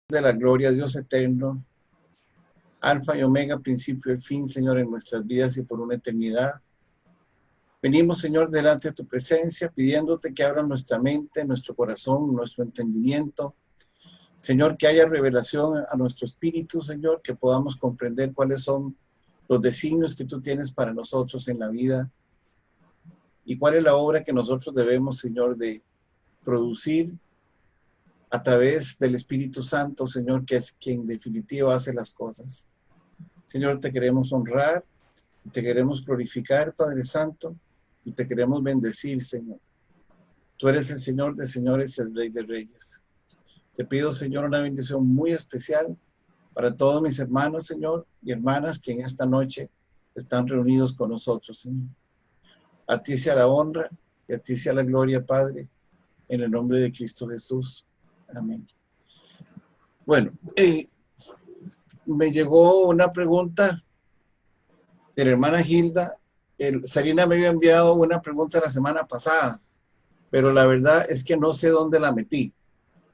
de la gloria, Dios eterno, Alfa y Omega, principio y fin, Señor, en nuestras vidas y por una eternidad. Venimos, Señor, delante de tu presencia, pidiéndote que abra nuestra mente, nuestro corazón, nuestro entendimiento. Señor, que haya revelación a nuestro espíritu, Señor, que podamos comprender cuáles son los designios que tú tienes para nosotros en la vida y cuál es la obra que nosotros debemos, Señor, de producir a través del Espíritu Santo, Señor, que es quien en definitiva hace las cosas. Señor, te queremos honrar, te queremos glorificar, Padre Santo, y te queremos bendecir, Señor. Tú eres el Señor de señores, el Rey de reyes. Te pido, Señor, una bendición muy especial para todos mis hermanos, Señor, y hermanas que en esta noche están reunidos con nosotros, Señor. A ti sea la honra y a ti sea la gloria, Padre, en el nombre de Cristo Jesús. Amén. Bueno, me llegó una pregunta de la hermana Hilda. Sarina me había enviado una pregunta la semana pasada, pero la verdad es que no sé dónde la metí.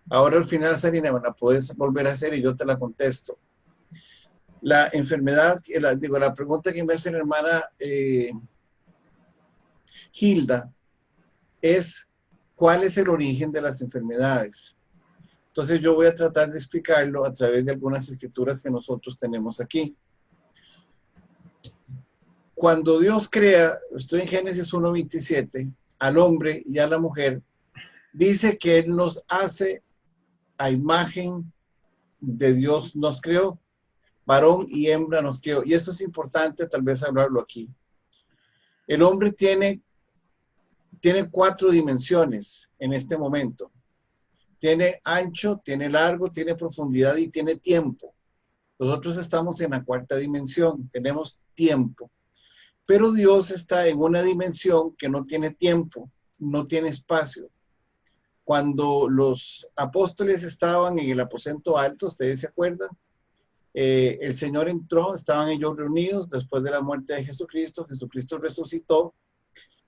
Ahora al final, Sarina, me la puedes volver a hacer y yo te la contesto. La enfermedad, la pregunta que me hace la hermana Hilda es: ¿cuál es el origen de las enfermedades? Entonces yo voy a tratar de explicarlo a través de algunas escrituras que nosotros tenemos aquí. Cuando Dios crea, estoy en Génesis 1:27, al hombre y a la mujer, dice que Él nos hace a imagen de Dios, nos creó, varón y hembra nos creó. Y esto es importante tal vez hablarlo aquí. El hombre tiene 4 dimensiones en este momento. Tiene ancho, tiene largo, tiene profundidad y tiene tiempo. Nosotros estamos en la 4ª dimensión, tenemos tiempo. Pero Dios está en una dimensión que no tiene tiempo, no tiene espacio. Cuando los apóstoles estaban en el aposento alto, ¿ustedes se acuerdan? El Señor entró, estaban ellos reunidos después de la muerte de Jesucristo. Jesucristo resucitó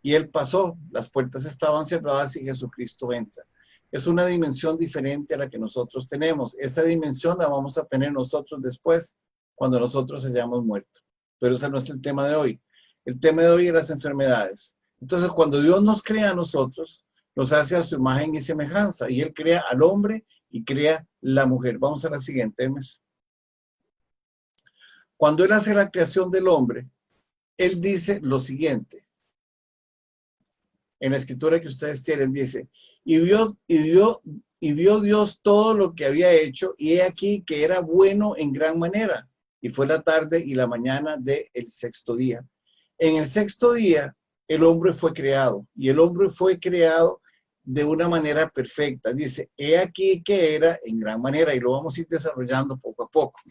y Él pasó. Las puertas estaban cerradas y Jesucristo entra. Es una dimensión diferente a la que nosotros tenemos. Esta dimensión la vamos a tener nosotros después, cuando nosotros hayamos muerto. Pero ese no es el tema de hoy. El tema de hoy es las enfermedades. Entonces, cuando Dios nos crea a nosotros, nos hace a su imagen y semejanza. Y Él crea al hombre y crea la mujer. Vamos a la siguiente, Hermes. Cuando Él hace la creación del hombre, Él dice lo siguiente. En la escritura que ustedes tienen, dice: y vio Dios todo lo que había hecho, y he aquí que era bueno en gran manera. Y fue la tarde y la mañana del 6º día. En el 6º día, el hombre fue creado, y el hombre fue creado de una manera perfecta. Dice: he aquí que era en gran manera, y lo vamos a ir desarrollando poco a poco.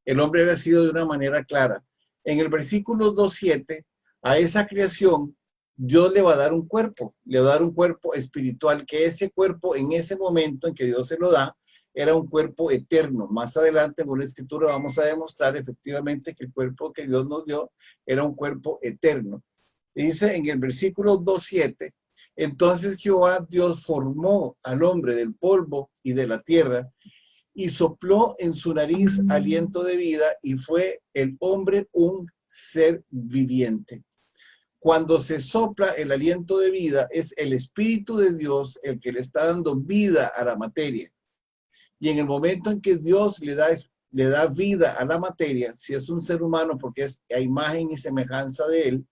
El hombre había sido de una manera clara. En el versículo 2:7, a esa creación, Dios le va a dar un cuerpo, le va a dar un cuerpo espiritual, que ese cuerpo en ese momento en que Dios se lo da, era un cuerpo eterno. Más adelante en una escritura vamos a demostrar efectivamente que el cuerpo que Dios nos dio era un cuerpo eterno. Dice en el versículo 2:7, entonces Jehová Dios formó al hombre del polvo y de la tierra, y sopló en su nariz aliento de vida, y fue el hombre un ser viviente. Cuando se sopla el aliento de vida, es el Espíritu de Dios el que le está dando vida a la materia. Y en el momento en que Dios le da vida a la materia, si es un ser humano, porque es a imagen y semejanza de Él,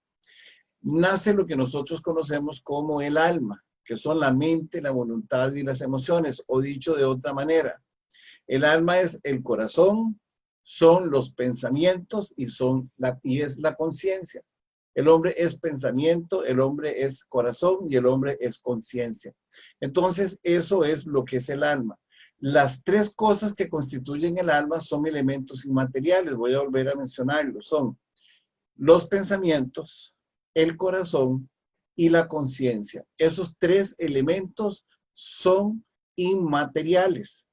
nace lo que nosotros conocemos como el alma, que son la mente, la voluntad y las emociones, o dicho de otra manera, el alma es el corazón, son los pensamientos y es la conciencia. El hombre es pensamiento, el hombre es corazón y el hombre es conciencia. Entonces, eso es lo que es el alma. Las 3 cosas que constituyen el alma son elementos inmateriales. Voy a volver a mencionarlos. Son los pensamientos, el corazón y la conciencia. Esos 3 elementos son inmateriales.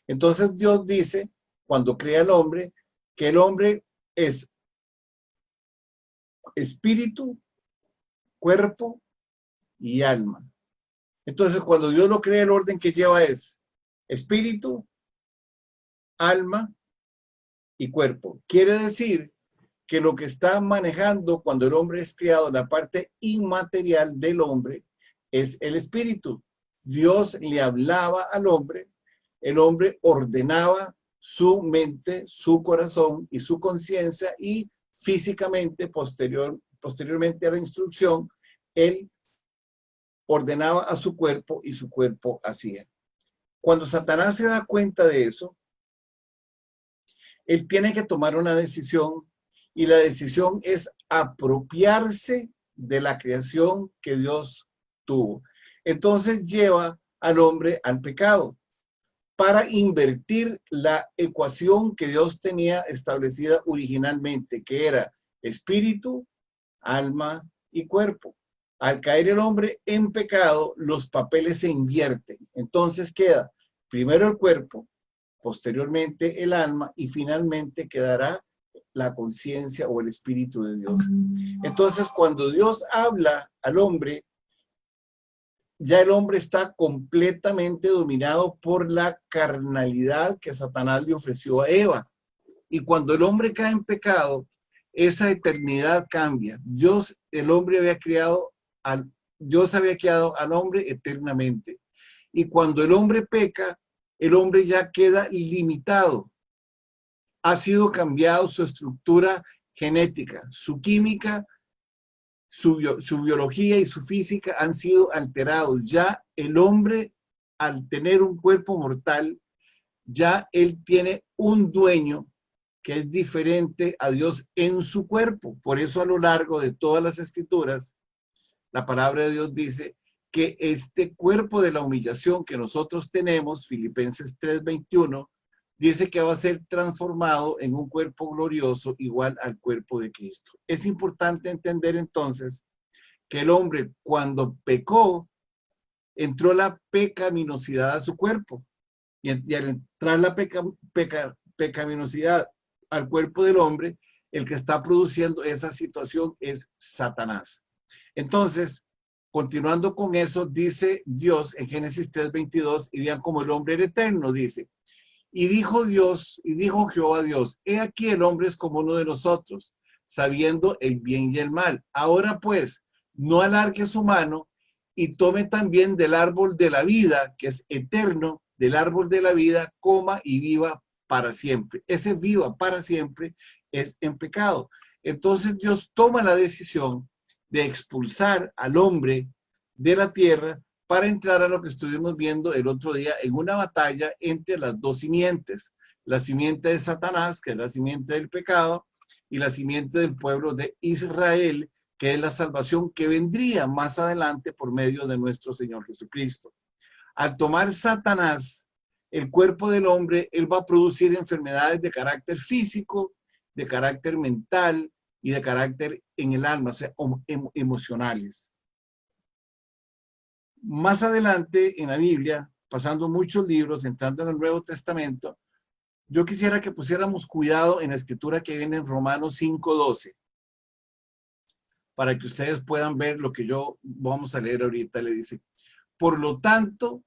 Entonces Dios dice, cuando crea al hombre, que el hombre es espíritu, cuerpo y alma. Entonces, cuando Dios lo crea, el orden que lleva es espíritu, alma y cuerpo. Quiere decir que lo que está manejando cuando el hombre es criado, la parte inmaterial del hombre, es el espíritu. Dios le hablaba al hombre, el hombre ordenaba su mente, su corazón y su conciencia, y físicamente, posteriormente a la instrucción, él ordenaba a su cuerpo y su cuerpo hacía. Cuando Satanás se da cuenta de eso, él tiene que tomar una decisión, y la decisión es apropiarse de la creación que Dios tuvo. Entonces lleva al hombre al pecado para invertir la ecuación que Dios tenía establecida originalmente, que era espíritu, alma y cuerpo. Al caer el hombre en pecado, los papeles se invierten. Entonces queda primero el cuerpo, posteriormente el alma, y finalmente quedará la conciencia o el espíritu de Dios. Entonces, cuando Dios habla al hombre, ya el hombre está completamente dominado por la carnalidad que Satanás le ofreció a Eva. Y cuando el hombre cae en pecado, esa eternidad cambia. Dios había creado al hombre eternamente. Y cuando el hombre peca, el hombre ya queda limitado. Ha sido cambiado su estructura genética, su química, su biología y su física han sido alterados. Ya el hombre, al tener un cuerpo mortal, ya él tiene un dueño que es diferente a Dios en su cuerpo. Por eso, a lo largo de todas las escrituras, la palabra de Dios dice que este cuerpo de la humillación que nosotros tenemos, Filipenses 3:21, dice que va a ser transformado en un cuerpo glorioso igual al cuerpo de Cristo. Es importante entender entonces que el hombre, cuando pecó, entró la pecaminosidad a su cuerpo. Y al entrar la pecaminosidad al cuerpo del hombre, el que está produciendo esa situación es Satanás. Entonces, continuando con eso, dice Dios en Génesis 3:22, y vean cómo el hombre era eterno, dice: y dijo Jehová Dios, he aquí el hombre es como uno de nosotros, sabiendo el bien y el mal. Ahora pues, no alargue su mano y tome también del árbol de la vida, que es eterno, del árbol de la vida, coma y viva para siempre. Ese viva para siempre es en pecado. Entonces Dios toma la decisión de expulsar al hombre de la tierra para entrar a lo que estuvimos viendo el otro día en una batalla entre las dos simientes. La simiente de Satanás, que es la simiente del pecado, y la simiente del pueblo de Israel, que es la salvación que vendría más adelante por medio de nuestro Señor Jesucristo. Al tomar Satanás el cuerpo del hombre, él va a producir enfermedades de carácter físico, de carácter mental y de carácter en el alma, o sea, emocionales. Más adelante en la Biblia, pasando muchos libros, entrando en el Nuevo Testamento, yo quisiera que pusiéramos cuidado en la escritura que viene en Romanos 5:12, para que ustedes puedan ver lo que vamos a leer ahorita. Le dice: por lo tanto,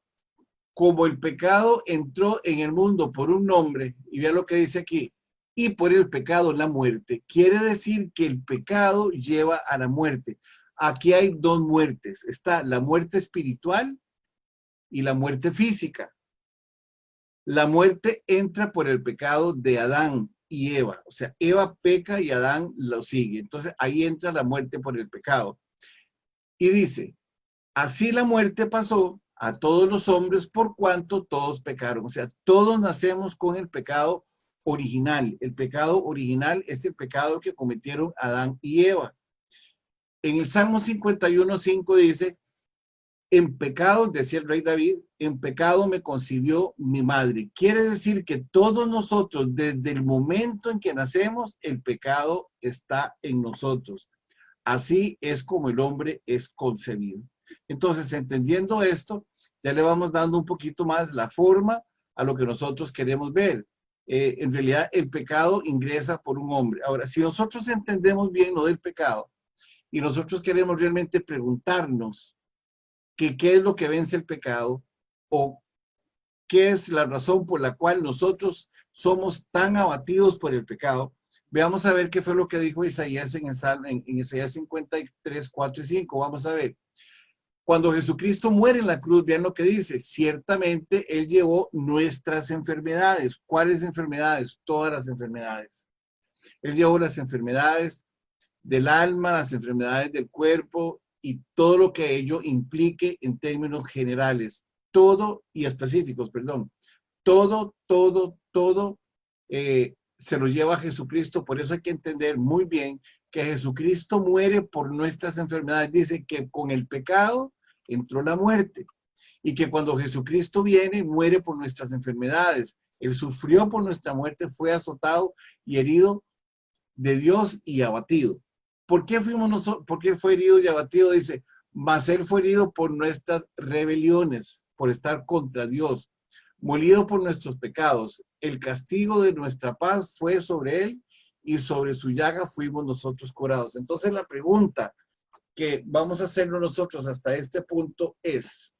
como el pecado entró en el mundo por un hombre, y vea lo que dice aquí, y por el pecado la muerte, quiere decir que el pecado lleva a la muerte. Aquí hay dos muertes. Está la muerte espiritual y la muerte física. La muerte entra por el pecado de Adán y Eva. O sea, Eva peca y Adán lo sigue. Entonces ahí entra la muerte por el pecado. Y dice: así la muerte pasó a todos los hombres por cuanto todos pecaron. O sea, todos nacemos con el pecado original. El pecado original es el pecado que cometieron Adán y Eva. En el Salmo 51:5 dice: en pecado, decía el rey David, en pecado me concibió mi madre. Quiere decir que todos nosotros, desde el momento en que nacemos, el pecado está en nosotros. Así es como el hombre es concebido. Entonces, entendiendo esto, ya le vamos dando un poquito más la forma a lo que nosotros queremos ver. En realidad, el pecado ingresa por un hombre. Ahora, si nosotros entendemos bien lo del pecado, y nosotros queremos realmente preguntarnos qué es lo que vence el pecado, o qué es la razón por la cual nosotros somos tan abatidos por el pecado. Veamos a ver qué fue lo que dijo Isaías en Isaías 53, 4 y 5. Vamos a ver. Cuando Jesucristo muere en la cruz, vean lo que dice. Ciertamente Él llevó nuestras enfermedades. ¿Cuáles enfermedades? Todas las enfermedades. Él llevó las enfermedades del alma, las enfermedades del cuerpo y todo lo que ello implique en términos generales. Todo y específicos, perdón. Todo se lo lleva a Jesucristo. Por eso hay que entender muy bien que Jesucristo muere por nuestras enfermedades. Dice que con el pecado entró la muerte y que cuando Jesucristo viene, muere por nuestras enfermedades. Él sufrió por nuestra muerte, fue azotado y herido de Dios y abatido. ¿Por qué fuimos nosotros? ¿Por qué fue herido y abatido? Dice, mas Él fue herido por nuestras rebeliones, por estar contra Dios, molido por nuestros pecados. El castigo de nuestra paz fue sobre Él y sobre su llaga fuimos nosotros curados. Entonces la pregunta que vamos a hacernos nosotros hasta este punto es,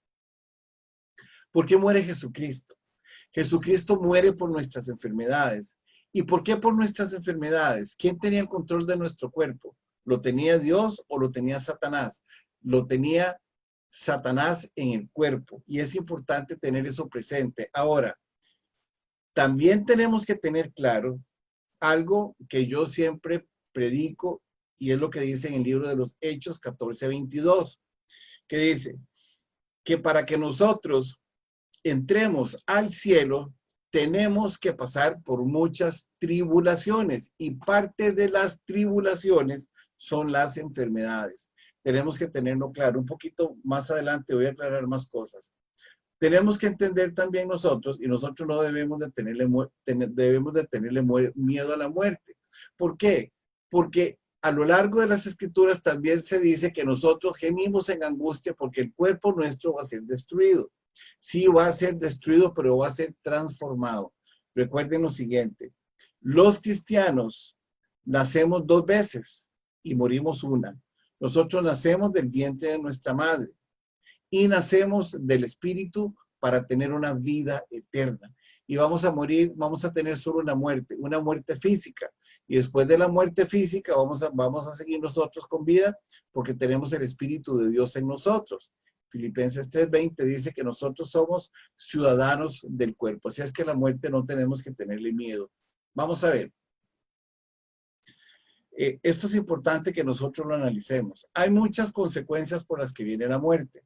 ¿por qué muere Jesucristo? Jesucristo muere por nuestras enfermedades. ¿Y por qué por nuestras enfermedades? ¿Quién tenía el control de nuestro cuerpo? ¿Lo tenía Dios o lo tenía Satanás? Lo tenía Satanás en el cuerpo. Y es importante tener eso presente. Ahora, también tenemos que tener claro algo que yo siempre predico y es lo que dice en el libro de los Hechos 14:22, que dice que para que nosotros entremos al cielo tenemos que pasar por muchas tribulaciones y parte de las tribulaciones son las enfermedades. Tenemos que tenerlo claro. Un poquito más adelante voy a aclarar más cosas. Tenemos que entender también nosotros, y nosotros no debemos de tenerle miedo a la muerte. ¿Por qué? Porque a lo largo de las escrituras también se dice que nosotros gemimos en angustia porque el cuerpo nuestro va a ser destruido. Sí va a ser destruido, pero va a ser transformado. Recuerden lo siguiente, los cristianos nacemos 2 veces y morimos una. Nosotros nacemos del vientre de nuestra madre y nacemos del Espíritu para tener una vida eterna. Y vamos a morir, vamos a tener solo una muerte física. Y después de la muerte física vamos a seguir nosotros con vida porque tenemos el Espíritu de Dios en nosotros. Filipenses 3:20 dice que nosotros somos ciudadanos del cuerpo. Así es que la muerte no tenemos que tenerle miedo. Vamos a ver. Esto es importante que nosotros lo analicemos. Hay muchas consecuencias por las que viene la muerte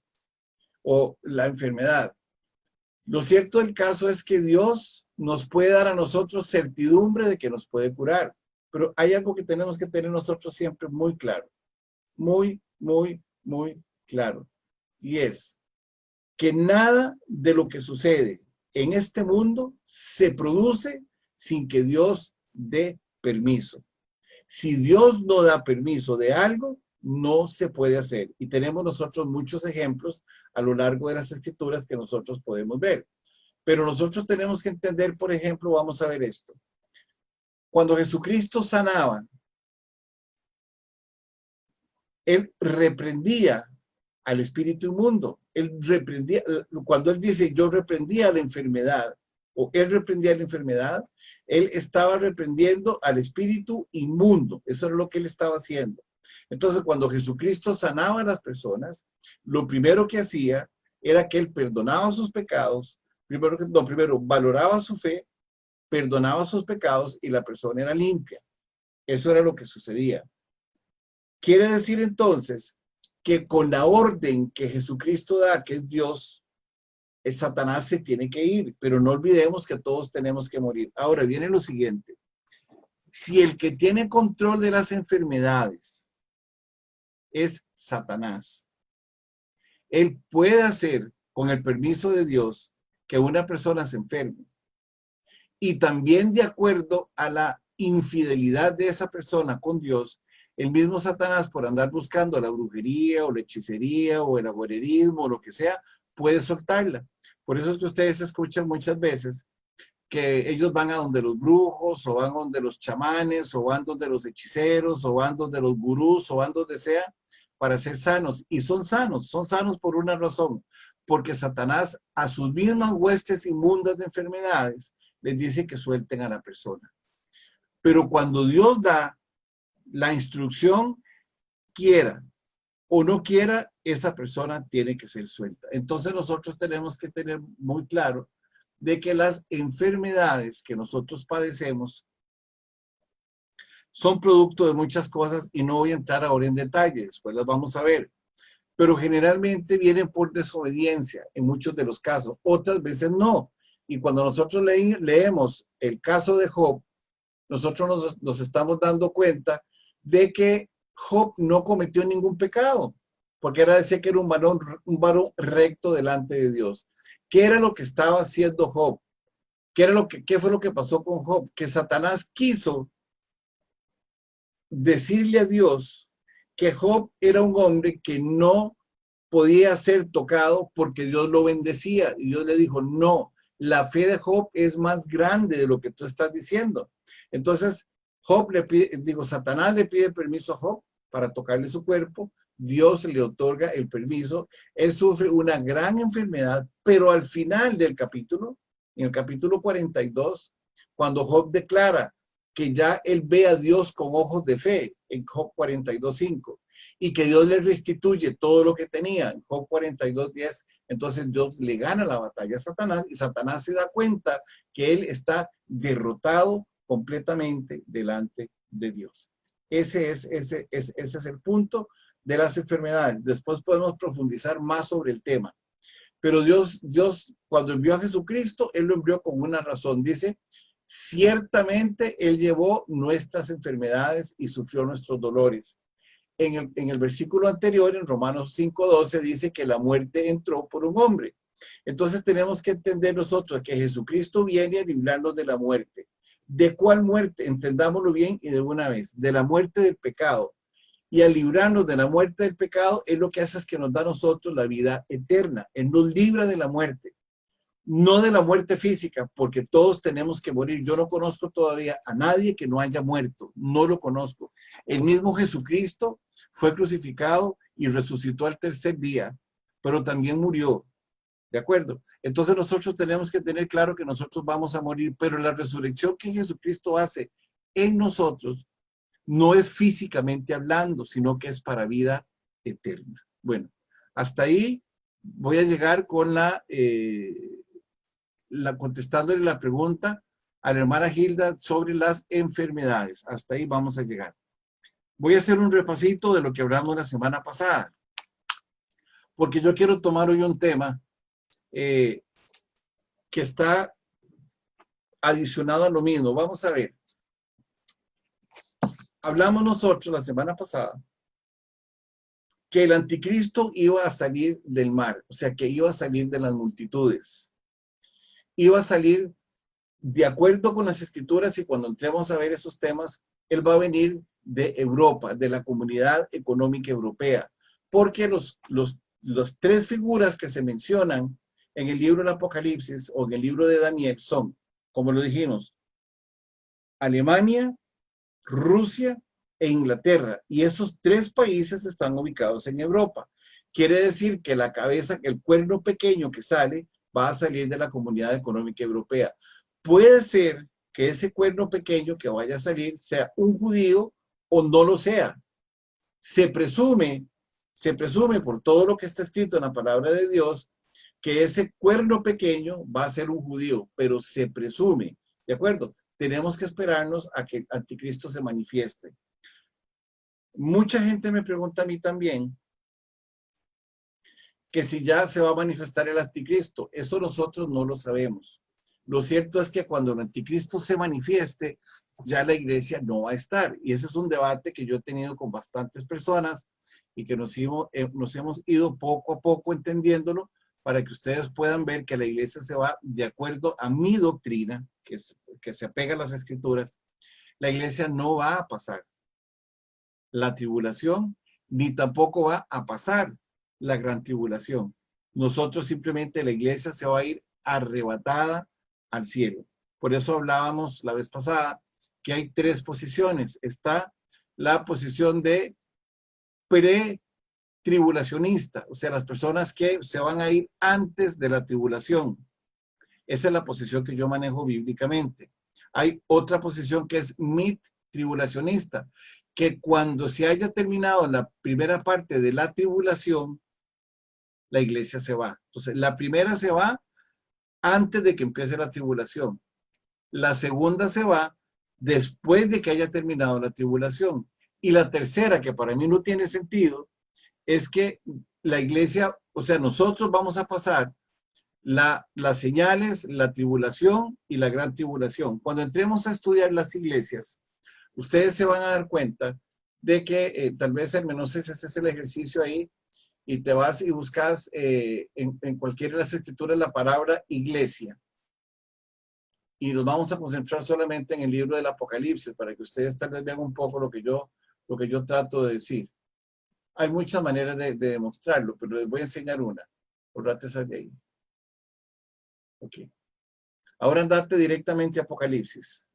o la enfermedad. Lo cierto del caso es que Dios nos puede dar a nosotros certidumbre de que nos puede curar. Pero hay algo que tenemos que tener nosotros siempre muy claro. Muy claro. Y es que nada de lo que sucede en este mundo se produce sin que Dios dé permiso. Si Dios no da permiso de algo, no se puede hacer. Y tenemos nosotros muchos ejemplos a lo largo de las escrituras que nosotros podemos ver. Pero nosotros tenemos que entender, por ejemplo, vamos a ver esto. Cuando Jesucristo sanaba, Él reprendía al espíritu inmundo. Él reprendía, cuando Él dice, yo reprendía la enfermedad, o Él reprendía la enfermedad, Él estaba reprendiendo al espíritu inmundo. Eso es lo que Él estaba haciendo. Entonces, cuando Jesucristo sanaba a las personas, lo primero que hacía era que Él perdonaba sus pecados, primero valoraba su fe, perdonaba sus pecados y la persona era limpia. Eso era lo que sucedía. Quiere decir entonces que con la orden que Jesucristo da, que es Dios, Satanás se tiene que ir, pero no olvidemos que todos tenemos que morir. Ahora viene lo siguiente. Si el que tiene control de las enfermedades es Satanás, él puede hacer, con el permiso de Dios, que una persona se enferme. Y también de acuerdo a la infidelidad de esa persona con Dios, el mismo Satanás, por andar buscando la brujería o la hechicería o el agorerismo o lo que sea, puede soltarla. Por eso es que ustedes escuchan muchas veces que ellos van a donde los brujos o van donde los chamanes o van donde los hechiceros o van donde los gurús o van donde sea para ser sanos. Y son sanos por una razón, porque Satanás a sus mismas huestes inmundas de enfermedades les dice que suelten a la persona. Pero cuando Dios da la instrucción, quiera o no quiera, esa persona tiene que ser suelta. Entonces nosotros tenemos que tener muy claro de que las enfermedades que nosotros padecemos son producto de muchas cosas y no voy a entrar ahora en detalle, después las vamos a ver. Pero generalmente vienen por desobediencia en muchos de los casos, otras veces no. Y cuando nosotros leemos el caso de Job, nosotros nos estamos dando cuenta de que Job no cometió ningún pecado, porque era decir que era un varón recto delante de Dios. ¿Qué era lo que estaba haciendo Job? ¿Qué fue lo que pasó con Job? Que Satanás quiso decirle a Dios que Job era un hombre que no podía ser tocado porque Dios lo bendecía. Y Dios le dijo, no, la fe de Job es más grande de lo que tú estás diciendo. Entonces, Satanás le pide permiso a Job para tocarle su cuerpo. Dios le otorga el permiso. Él sufre una gran enfermedad, pero al final del capítulo, en el capítulo 42, cuando Job declara que ya él ve a Dios con ojos de fe, en Job 42:5, y que Dios le restituye todo lo que tenía, en Job 42:10, entonces Dios le gana la batalla a Satanás, y Satanás se da cuenta que él está derrotado completamente delante de Dios. Ese es el punto de las enfermedades. Después podemos profundizar más sobre el tema. Pero Dios, cuando envió a Jesucristo, Él lo envió con una razón. Dice, ciertamente Él llevó nuestras enfermedades y sufrió nuestros dolores. En el versículo anterior, en Romanos 5:12, dice que la muerte entró por un hombre. Entonces tenemos que entender nosotros que Jesucristo viene a librarnos de la muerte. ¿De cuál muerte? Entendámoslo bien y de una vez. De la muerte del pecado. Y al librarnos de la muerte del pecado, es lo que hace es que nos da a nosotros la vida eterna. Él nos libra de la muerte. No de la muerte física, porque todos tenemos que morir. Yo no conozco todavía a nadie que no haya muerto. No lo conozco. El mismo Jesucristo fue crucificado y resucitó al tercer día, pero también murió. ¿De acuerdo? Entonces nosotros tenemos que tener claro que nosotros vamos a morir, pero la resurrección que Jesucristo hace en nosotros no es físicamente hablando, sino que es para vida eterna. Bueno, hasta ahí voy a llegar con contestándole la pregunta a la hermana Hilda sobre las enfermedades. Hasta ahí vamos a llegar. Voy a hacer un repasito de lo que hablamos la semana pasada, porque yo quiero tomar hoy un tema que está adicionado a lo mismo. Vamos a ver. Hablamos nosotros la semana pasada que el anticristo iba a salir del mar, o sea, que iba a salir de las multitudes. Iba a salir de acuerdo con las escrituras, y cuando entremos a ver esos temas, él va a venir de Europa, de la Comunidad Económica Europea, porque las tres figuras que se mencionan en el libro del Apocalipsis o en el libro de Daniel son, como lo dijimos, Alemania, Rusia e Inglaterra, y esos tres países están ubicados en Europa. Quiere decir que la cabeza, que el cuerno pequeño que sale, va a salir de la Comunidad Económica Europea. Puede ser que ese cuerno pequeño que vaya a salir sea un judío o no lo sea. Se presume por todo lo que está escrito en la palabra de Dios que ese cuerno pequeño va a ser un judío, pero se presume, ¿de acuerdo? Tenemos que esperarnos a que el anticristo se manifieste. Mucha gente me pregunta a mí también que si ya se va a manifestar el anticristo. Eso nosotros no lo sabemos. Lo cierto es que cuando el anticristo se manifieste, ya la iglesia no va a estar. Y ese es un debate que yo he tenido con bastantes personas y que nos hemos ido poco a poco entendiéndolo para que ustedes puedan ver que la iglesia se va de acuerdo a mi doctrina, que se apega a las escrituras. La iglesia no va a pasar la tribulación, ni tampoco va a pasar la gran tribulación. Nosotros simplemente, la iglesia se va a ir arrebatada al cielo. Por eso hablábamos la vez pasada que hay tres posiciones. Está la posición de pre-tribulacionista, o sea, las personas que se van a ir antes de la tribulación. Esa es la posición que yo manejo bíblicamente. Hay otra posición que es mid-tribulacionista, que cuando se haya terminado la primera parte de la tribulación, la iglesia se va. Entonces, la primera se va antes de que empiece la tribulación. La segunda se va después de que haya terminado la tribulación. Y la tercera, que para mí no tiene sentido, es que la iglesia, o sea, nosotros vamos a pasar las señales, la tribulación y la gran tribulación. Cuando entremos a estudiar las iglesias, ustedes se van a dar cuenta de que tal vez, no sé si ese es el ejercicio ahí, y te vas y buscas en cualquiera de las escrituras la palabra iglesia. Y nos vamos a concentrar solamente en el libro del Apocalipsis para que ustedes tal vez vean un poco lo que yo trato de decir. Hay muchas maneras de demostrarlo, pero les voy a enseñar una. Borrate esa de ahí. Ok. Ahora andate directamente a Apocalipsis.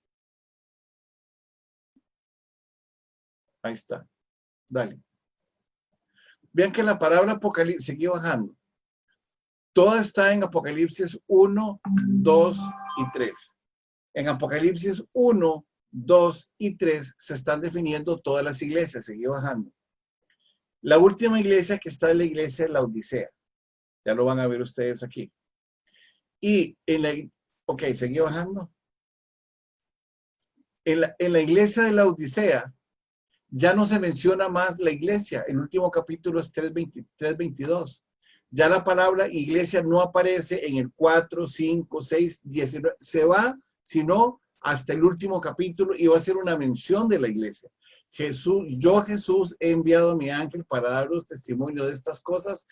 Ahí está. Dale. Vean que la palabra Apocalipsis, sigue bajando. Toda está en Apocalipsis 1, 2 y 3. En Apocalipsis 1, 2 y 3 se están definiendo todas las iglesias. Sigue bajando. La última iglesia que está es la iglesia de la Odisea. Ya lo van a ver ustedes aquí. Y en la... Ok, seguí bajando. En la iglesia de la Odisea ya no se menciona más la iglesia. El último capítulo es 3:22. Ya la palabra iglesia no aparece en el 4, 5, 6, 19. Se va, sino hasta el último capítulo y va a ser una mención de la iglesia. Jesús he enviado a mi ángel para daros testimonio de estas cosas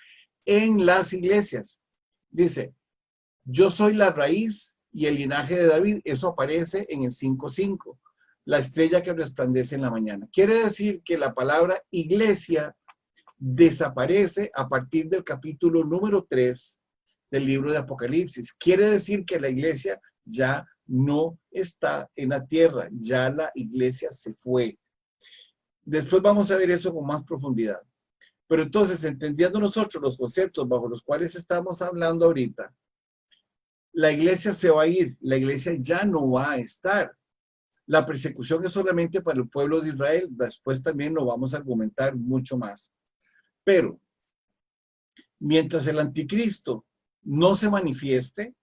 en las iglesias. Dice, yo soy la raíz y el linaje de David. Eso aparece en el 5:5. La estrella que resplandece en la mañana. Quiere decir que la palabra iglesia desaparece a partir del capítulo número 3 del libro de Apocalipsis. Quiere decir que la iglesia ya no está en la tierra, ya la iglesia se fue. Después vamos a ver eso con más profundidad. Pero entonces, entendiendo nosotros los conceptos bajo los cuales estamos hablando ahorita, la iglesia se va a ir, la iglesia ya no va a estar. La persecución es solamente para el pueblo de Israel. Después también lo vamos a argumentar mucho más. Pero, mientras el anticristo no se manifieste,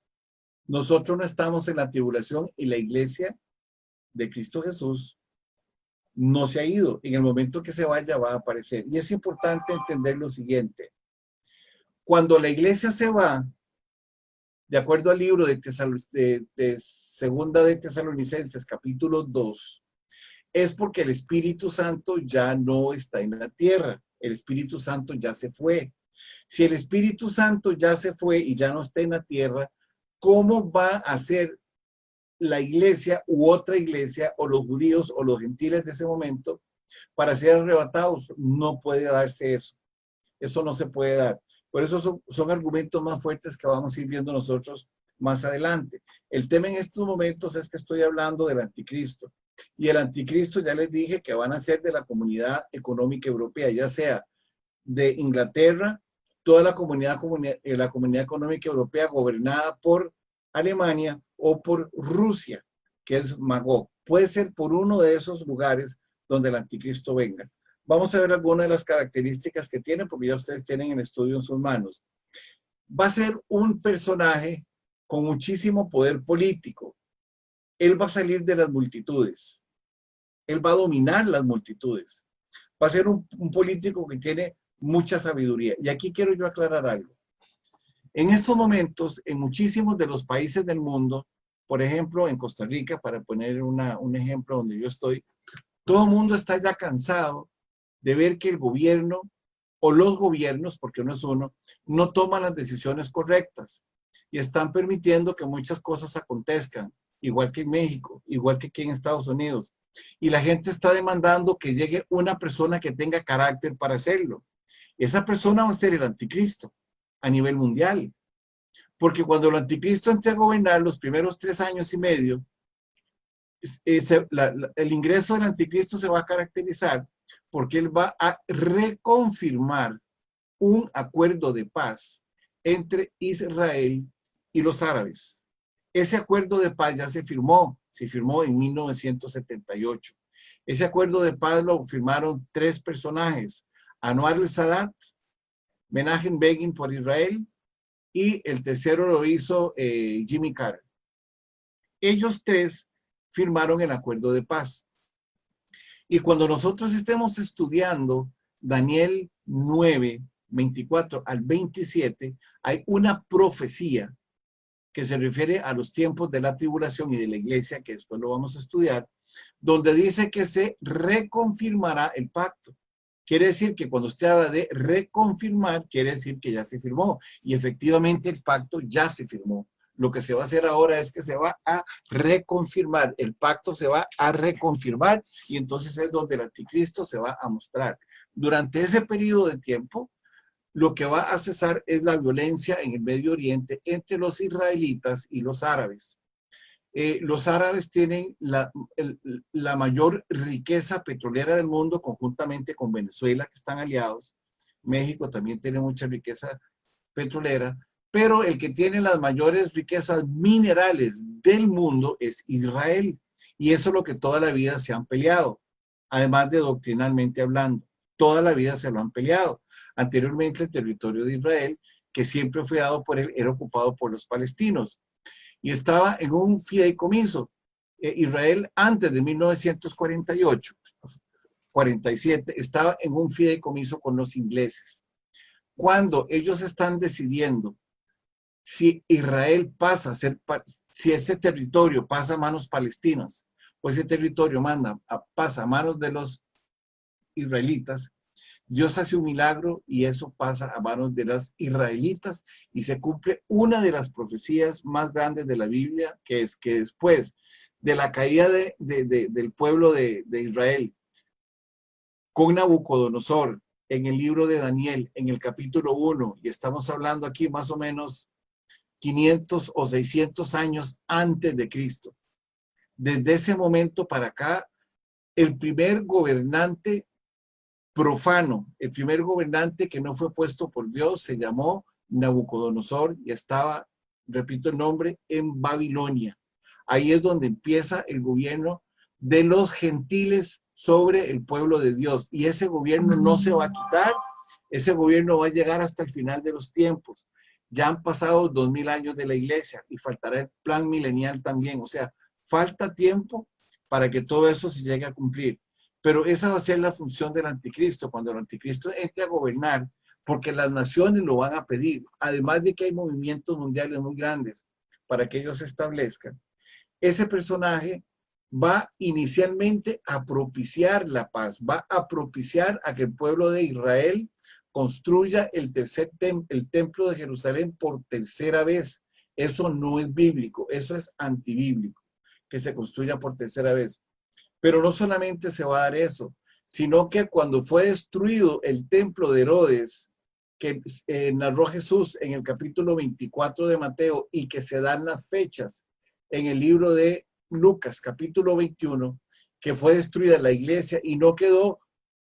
nosotros no estamos en la tribulación y la iglesia de Cristo Jesús no se ha ido. En el momento que se vaya va a aparecer. Y es importante entender lo siguiente. Cuando la iglesia se va, de acuerdo al libro de Segunda de Tesalonicenses, capítulo 2, es porque el Espíritu Santo ya no está en la tierra. El Espíritu Santo ya se fue. Si el Espíritu Santo ya se fue y ya no está en la tierra, ¿cómo va a ser la iglesia u otra iglesia o los judíos o los gentiles de ese momento para ser arrebatados? No puede darse eso. Eso no se puede dar. Por eso son argumentos más fuertes que vamos a ir viendo nosotros más adelante. El tema en estos momentos es que estoy hablando del anticristo. Y el anticristo ya les dije que van a ser de la Comunidad Económica Europea, ya sea de Inglaterra, toda la comunidad económica europea gobernada por Alemania o por Rusia, que es Magog. Puede ser por uno de esos lugares donde el anticristo venga. Vamos a ver algunas de las características que tiene, porque ya ustedes tienen el estudio en sus manos. Va a ser un personaje con muchísimo poder político. Él va a salir de las multitudes. Él va a dominar las multitudes. Va a ser un político que tiene mucha sabiduría. Y aquí quiero yo aclarar algo. En estos momentos, en muchísimos de los países del mundo, por ejemplo, en Costa Rica, para poner un ejemplo donde yo estoy, todo el mundo está ya cansado de ver que el gobierno o los gobiernos, porque no es uno, no toman las decisiones correctas y están permitiendo que muchas cosas acontezcan, igual que en México, igual que aquí en Estados Unidos. Y la gente está demandando que llegue una persona que tenga carácter para hacerlo. Esa persona va a ser el anticristo a nivel mundial. Porque cuando el anticristo entre a gobernar los primeros 3 años y medio, el ingreso del anticristo se va a caracterizar porque él va a reconfirmar un acuerdo de paz entre Israel y los árabes. Ese acuerdo de paz ya se firmó en 1978. Ese acuerdo de paz lo firmaron 3 personajes, Anwar el-Sadat, Menachem Begin por Israel, y el tercero lo hizo Jimmy Carter. Ellos 3 firmaron el acuerdo de paz. Y cuando nosotros estemos estudiando Daniel 9, 24 al 27, hay una profecía que se refiere a los tiempos de la tribulación y de la iglesia, que después lo vamos a estudiar, donde dice que se reconfirmará el pacto. Quiere decir que cuando usted habla de reconfirmar, quiere decir que ya se firmó. Y efectivamente el pacto ya se firmó. Lo que se va a hacer ahora es que se va a reconfirmar. El pacto se va a reconfirmar y entonces es donde el anticristo se va a mostrar. Durante ese periodo de tiempo, lo que va a cesar es la violencia en el Medio Oriente entre los israelitas y los árabes. Los árabes tienen la mayor riqueza petrolera del mundo conjuntamente con Venezuela, que están aliados. México también tiene mucha riqueza petrolera, pero el que tiene las mayores riquezas minerales del mundo es Israel. Y eso es lo que toda la vida se han peleado, además de doctrinalmente hablando. Toda la vida se lo han peleado. Anteriormente el territorio de Israel, que siempre fue dado por él, era ocupado por los palestinos y estaba en un fideicomiso. Israel antes de 1948, 47, estaba en un fideicomiso con los ingleses. Cuando ellos están decidiendo si Israel pasa a ser, si ese territorio pasa a manos palestinas, o ese territorio pasa a manos de los israelitas, Dios hace un milagro y eso pasa a manos de las israelitas y se cumple una de las profecías más grandes de la Biblia, que es que después de la caída del pueblo de Israel con Nabucodonosor, en el libro de Daniel, en el capítulo 1, y estamos hablando aquí más o menos 500 o 600 años antes de Cristo. Desde ese momento para acá, el primer gobernante profano, el primer gobernante que no fue puesto por Dios, se llamó Nabucodonosor y estaba, repito el nombre, en Babilonia. Ahí es donde empieza el gobierno de los gentiles sobre el pueblo de Dios. Y ese gobierno no se va a quitar, ese gobierno va a llegar hasta el final de los tiempos. Ya han pasado 2000 años de la iglesia y faltará el plan milenial también. O sea, falta tiempo para que todo eso se llegue a cumplir. Pero esa va a ser la función del anticristo, cuando el anticristo entre a gobernar, porque las naciones lo van a pedir. Además de que hay movimientos mundiales muy grandes para que ellos se establezcan. Ese personaje va inicialmente a propiciar la paz, va a propiciar a que el pueblo de Israel construya el templo de Jerusalén por tercera vez. Eso no es bíblico, eso es antibíblico, que se construya por tercera vez. Pero no solamente se va a dar eso, sino que cuando fue destruido el templo de Herodes, que narró Jesús en el capítulo 24 de Mateo y que se dan las fechas en el libro de Lucas, capítulo 21, que fue destruida la iglesia y no quedó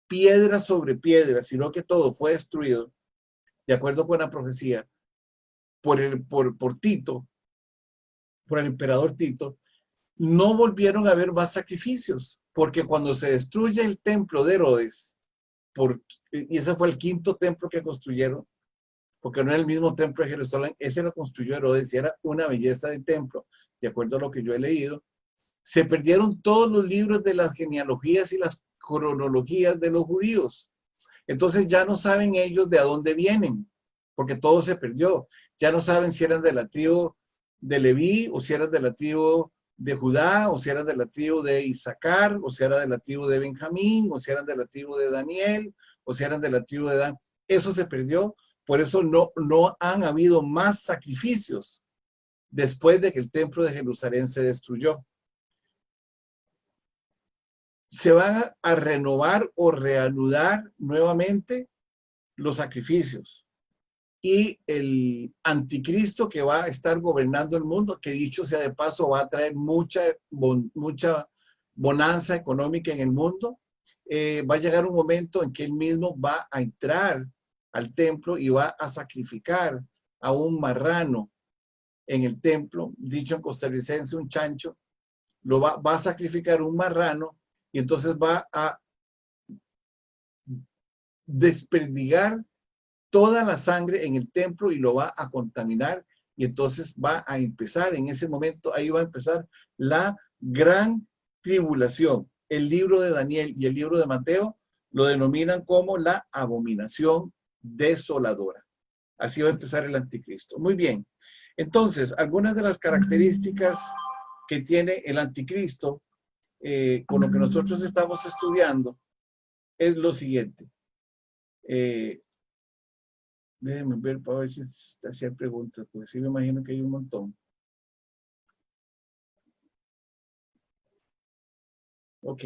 piedra sobre piedra, sino que todo fue destruido, de acuerdo con la profecía, por Tito, por el emperador Tito. No volvieron a haber más sacrificios, porque cuando se destruye el templo de Herodes, y ese fue el quinto templo que construyeron, porque no era el mismo templo de Jerusalén, ese lo construyó Herodes y era una belleza de templo, de acuerdo a lo que yo he leído. Se perdieron todos los libros de las genealogías y las cronologías de los judíos. Entonces ya no saben ellos de a dónde vienen, porque todo se perdió. Ya no saben si eran de la tribu de Leví, o si eran de la tribu de Judá, o si eran de la tribu de Isaacar, o si eran de la tribu de Benjamín, o si eran de la tribu de Daniel, o si eran de la tribu de Dan. Eso se perdió, por eso no han habido más sacrificios después de que el templo de Jerusalén se destruyó. Se van a renovar o reanudar nuevamente los sacrificios. Y el anticristo que va a estar gobernando el mundo, que dicho sea de paso, va a traer mucha bonanza económica en el mundo, va a llegar un momento en que él mismo va a entrar al templo y va a sacrificar a un marrano en el templo, dicho en costarricense, un chancho, va a sacrificar un marrano y entonces va a desperdigar toda la sangre en el templo y lo va a contaminar y entonces va a empezar en ese momento, ahí va a empezar la gran tribulación. El libro de Daniel y el libro de Mateo lo denominan como la abominación desoladora. Así va a empezar el anticristo. Muy bien. Entonces, algunas de las características que tiene el anticristo con lo que nosotros estamos estudiando es lo siguiente. Déjenme ver para ver si hacía preguntas, porque sí me imagino que hay un montón. Ok.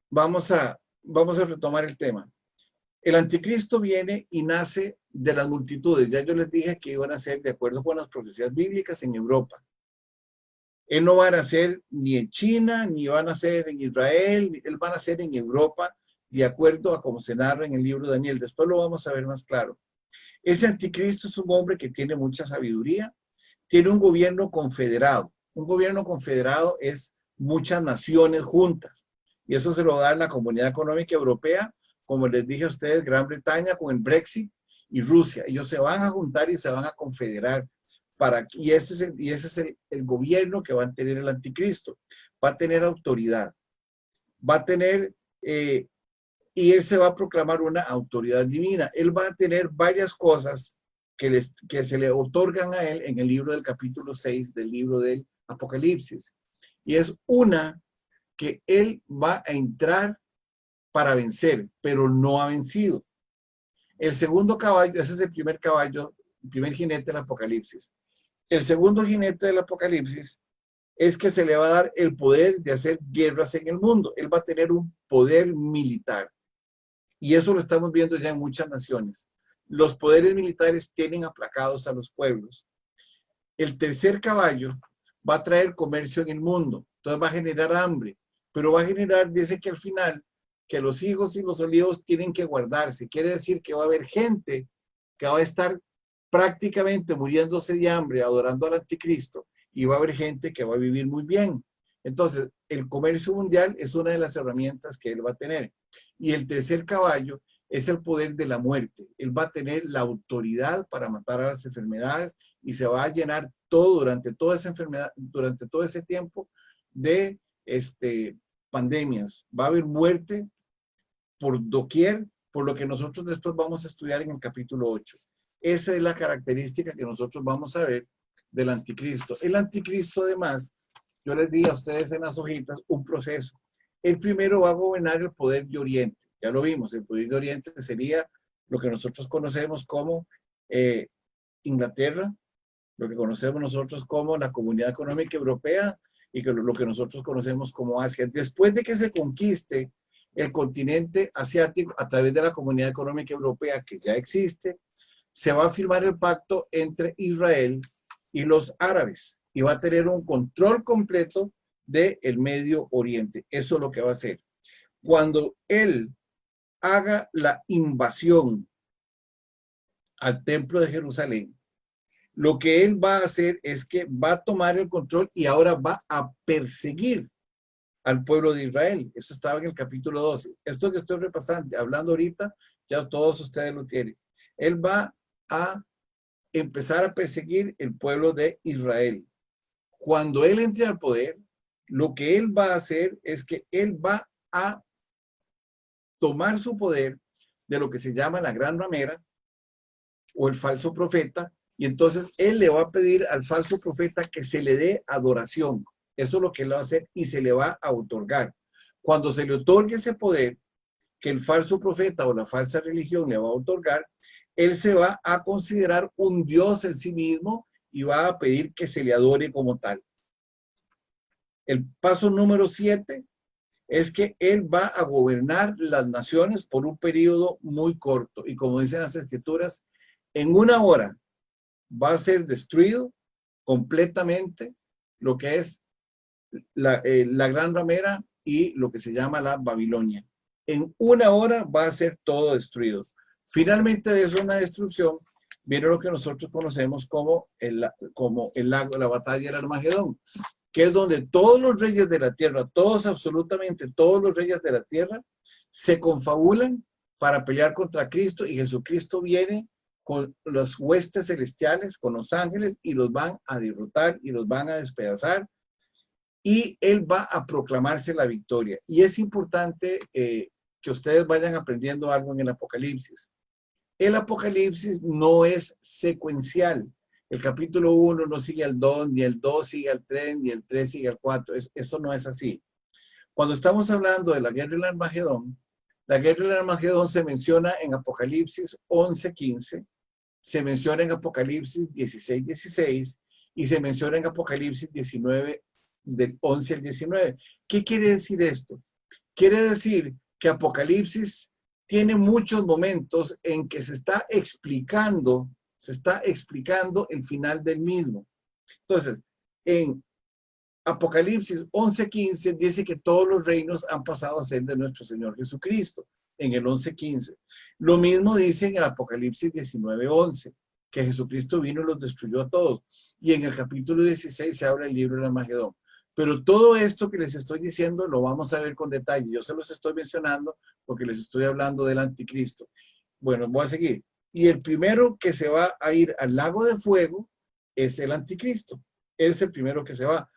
Vamos a retomar el tema. El anticristo viene y nace de las multitudes. Ya yo les dije que iban a ser de acuerdo con las profecías bíblicas en Europa. Él no va a nacer ni en China, ni va a nacer en Israel, él va a nacer en Europa, de acuerdo a como se narra en el libro de Daniel. Después lo vamos a ver más claro. Ese anticristo es un hombre que tiene mucha sabiduría, tiene un gobierno confederado. Un gobierno confederado es muchas naciones juntas. Y eso se lo da la Comunidad Económica Europea, como les dije a ustedes, Gran Bretaña con el Brexit y Rusia. Ellos se van a juntar y se van a confederar. Y ese es el gobierno que va a tener el anticristo. Va a tener autoridad. Va a tener, y él se va a proclamar una autoridad divina. Él va a tener varias cosas que se le otorgan a él en el libro del capítulo 6 del libro del Apocalipsis. Y es una que él va a entrar para vencer, pero no ha vencido. El segundo caballo, ese es el primer caballo, el primer jinete del Apocalipsis. El segundo jinete del Apocalipsis es que se le va a dar el poder de hacer guerras en el mundo. Él va a tener un poder militar. Y eso lo estamos viendo ya en muchas naciones. Los poderes militares tienen aplacados a los pueblos. El tercer caballo va a traer comercio en el mundo. Entonces va a generar hambre. Pero va a generar, dice que al final, que los higos y los olivos tienen que guardarse. Quiere decir que va a haber gente que va a estar prácticamente muriéndose de hambre, adorando al anticristo, y va a haber gente que va a vivir muy bien. Entonces, el comercio mundial es una de las herramientas que él va a tener. Y el tercer caballo es el poder de la muerte. Él va a tener la autoridad para matar a las enfermedades y se va a llenar todo durante toda esa enfermedad, durante todo ese tiempo de pandemias. Va a haber muerte por doquier, por lo que nosotros después vamos a estudiar en el capítulo 8. Esa es la característica que nosotros vamos a ver del anticristo. El anticristo, además, yo les di a ustedes en las hojitas un proceso. El primero va a gobernar el poder de Oriente. Ya lo vimos, el poder de Oriente sería lo que nosotros conocemos como Inglaterra, lo que conocemos nosotros como la Comunidad Económica Europea y lo que nosotros conocemos como Asia. Después de que se conquiste el continente asiático a través de la Comunidad Económica Europea, que ya existe, se va a firmar el pacto entre Israel y los árabes y va a tener un control completo del Medio Oriente. Eso es lo que va a hacer. Cuando él haga la invasión al templo de Jerusalén, lo que él va a hacer es que va a tomar el control y ahora va a perseguir al pueblo de Israel. Eso estaba en el capítulo 12. Esto que estoy repasando, hablando ahorita, ya todos ustedes lo tienen. Él va a empezar a perseguir el pueblo de Israel. Cuando él entre al poder, lo que él va a hacer es que él va a tomar su poder de lo que se llama la gran ramera o el falso profeta, y entonces él le va a pedir al falso profeta que se le dé adoración. Eso es lo que él va a hacer y se le va a otorgar. Cuando se le otorgue ese poder que el falso profeta o la falsa religión le va a otorgar, él se va a considerar un Dios en sí mismo y va a pedir que se le adore como tal. El paso número 7 es que él va a gobernar las naciones por un periodo muy corto. Y como dicen las escrituras, en una hora va a ser destruido completamente lo que es la gran ramera y lo que se llama la Babilonia. En una hora va a ser todo destruido. Finalmente de eso una destrucción viene lo que nosotros conocemos como la batalla del Armagedón, que es donde todos los reyes de la tierra, todos, absolutamente todos los reyes de la tierra, se confabulan para pelear contra Cristo, y Jesucristo viene con los huestes celestiales, con los ángeles, y los van a derrotar y los van a despedazar, y Él va a proclamarse la victoria. Y es importante que ustedes vayan aprendiendo algo en el Apocalipsis. El Apocalipsis no es secuencial. El capítulo 1 no sigue al 2, ni el 2 sigue al 3, ni el 3 sigue al 4. Eso no es así. Cuando estamos hablando de la guerra del Armagedón, la guerra del Armagedón se menciona en Apocalipsis 11:15, se menciona en Apocalipsis 16:16 y se menciona en Apocalipsis 19, del 11 al 19. ¿Qué quiere decir esto? Quiere decir que Apocalipsis tiene muchos momentos en que se está explicando el final del mismo. Entonces, en Apocalipsis 11:15 dice que todos los reinos han pasado a ser de nuestro Señor Jesucristo, en el 11:15. Lo mismo dice en el Apocalipsis 19:11, que Jesucristo vino y los destruyó a todos. Y en el capítulo 16 se habla del libro del Armagedón. Pero todo esto que les estoy diciendo lo vamos a ver con detalle. Yo se los estoy mencionando porque les estoy hablando del anticristo. Bueno, voy a seguir. Y el primero que se va a ir al lago de fuego es el anticristo. Él es el primero que se va.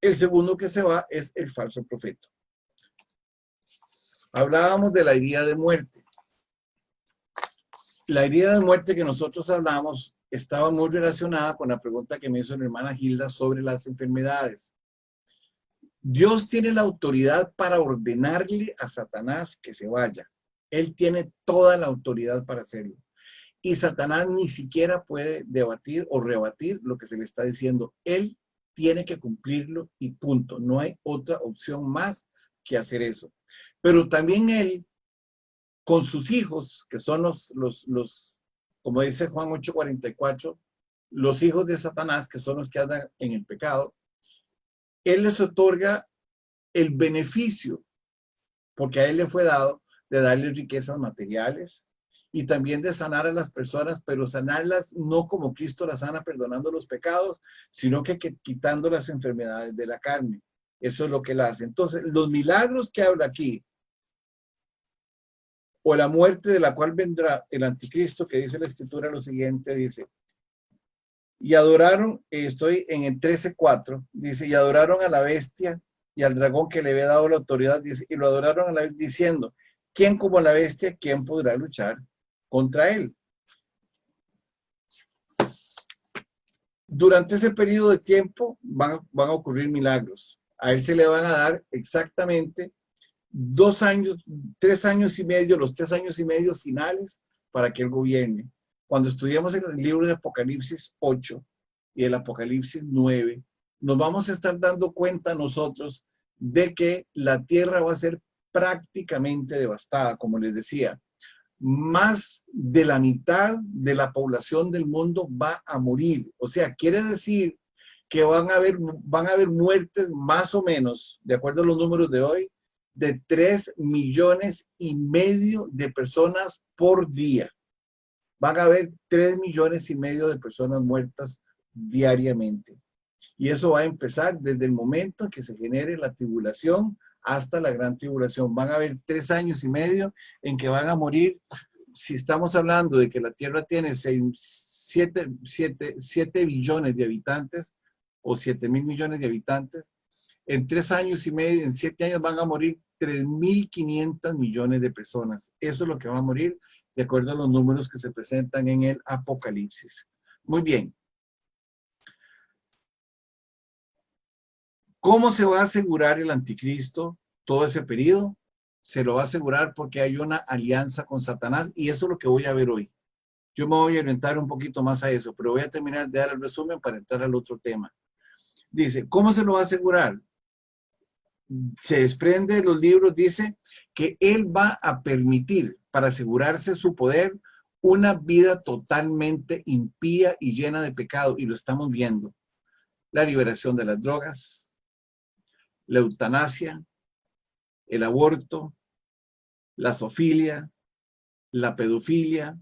El segundo que se va es el falso profeta. Hablábamos de la herida de muerte. La herida de muerte que nosotros hablamos estaba muy relacionada con la pregunta que me hizo la hermana Gilda sobre las enfermedades. Dios tiene la autoridad para ordenarle a Satanás que se vaya. Él tiene toda la autoridad para hacerlo. Y Satanás ni siquiera puede debatir o rebatir lo que se le está diciendo. Él tiene que cumplirlo y punto. No hay otra opción más que hacer eso. Pero también él, con sus hijos, que son los como dice Juan 8:44, los hijos de Satanás, que son los que andan en el pecado, él les otorga el beneficio, porque a él le fue dado, de darles riquezas materiales y también de sanar a las personas, pero sanarlas no como Cristo las sana perdonando los pecados, sino que quitando las enfermedades de la carne. Eso es lo que él hace. Entonces, los milagros que habla aquí, o la muerte de la cual vendrá el anticristo, que dice la escritura lo siguiente, dice, y adoraron, estoy en el 13:4, dice, y adoraron a la bestia y al dragón que le había dado la autoridad, dice, y lo adoraron a la vez diciendo, ¿quién como la bestia, quién podrá luchar contra él? Durante ese periodo de tiempo van a ocurrir milagros. A él se le van a dar exactamente 2 años, 3 años y medio, los 3 años y medio finales para que él gobierne. Cuando estudiamos en el libro de Apocalipsis 8 y el Apocalipsis 9, nos vamos a estar dando cuenta nosotros de que la tierra va a ser prácticamente devastada, como les decía. Más de la mitad de la población del mundo va a morir. O sea, quiere decir que van a haber muertes más o menos, de acuerdo a los números de hoy, de 3,5 millones de personas por día. Van a haber 3,5 millones de personas muertas diariamente. Y eso va a empezar desde el momento que se genere la tribulación hasta la gran tribulación. Van a haber 3 años y medio en que van a morir. Si estamos hablando de que la Tierra tiene 7 billones de habitantes o 7,000 millones de habitantes, en 3 años y medio, en 7 años van a morir 3,500 millones de personas. Eso es lo que va a morir de acuerdo a los números que se presentan en el Apocalipsis. Muy bien. ¿Cómo se va a asegurar el anticristo todo ese periodo? Se lo va a asegurar porque hay una alianza con Satanás, y eso es lo que voy a ver hoy. Yo me voy a orientar un poquito más a eso, pero voy a terminar de dar el resumen para entrar al otro tema. Dice, ¿cómo se lo va a asegurar? Se desprende de los libros, dice que él va a permitir, para asegurarse su poder, una vida totalmente impía y llena de pecado, y lo estamos viendo. La liberación de las drogas, la eutanasia, el aborto, la zoofilia, la pedofilia,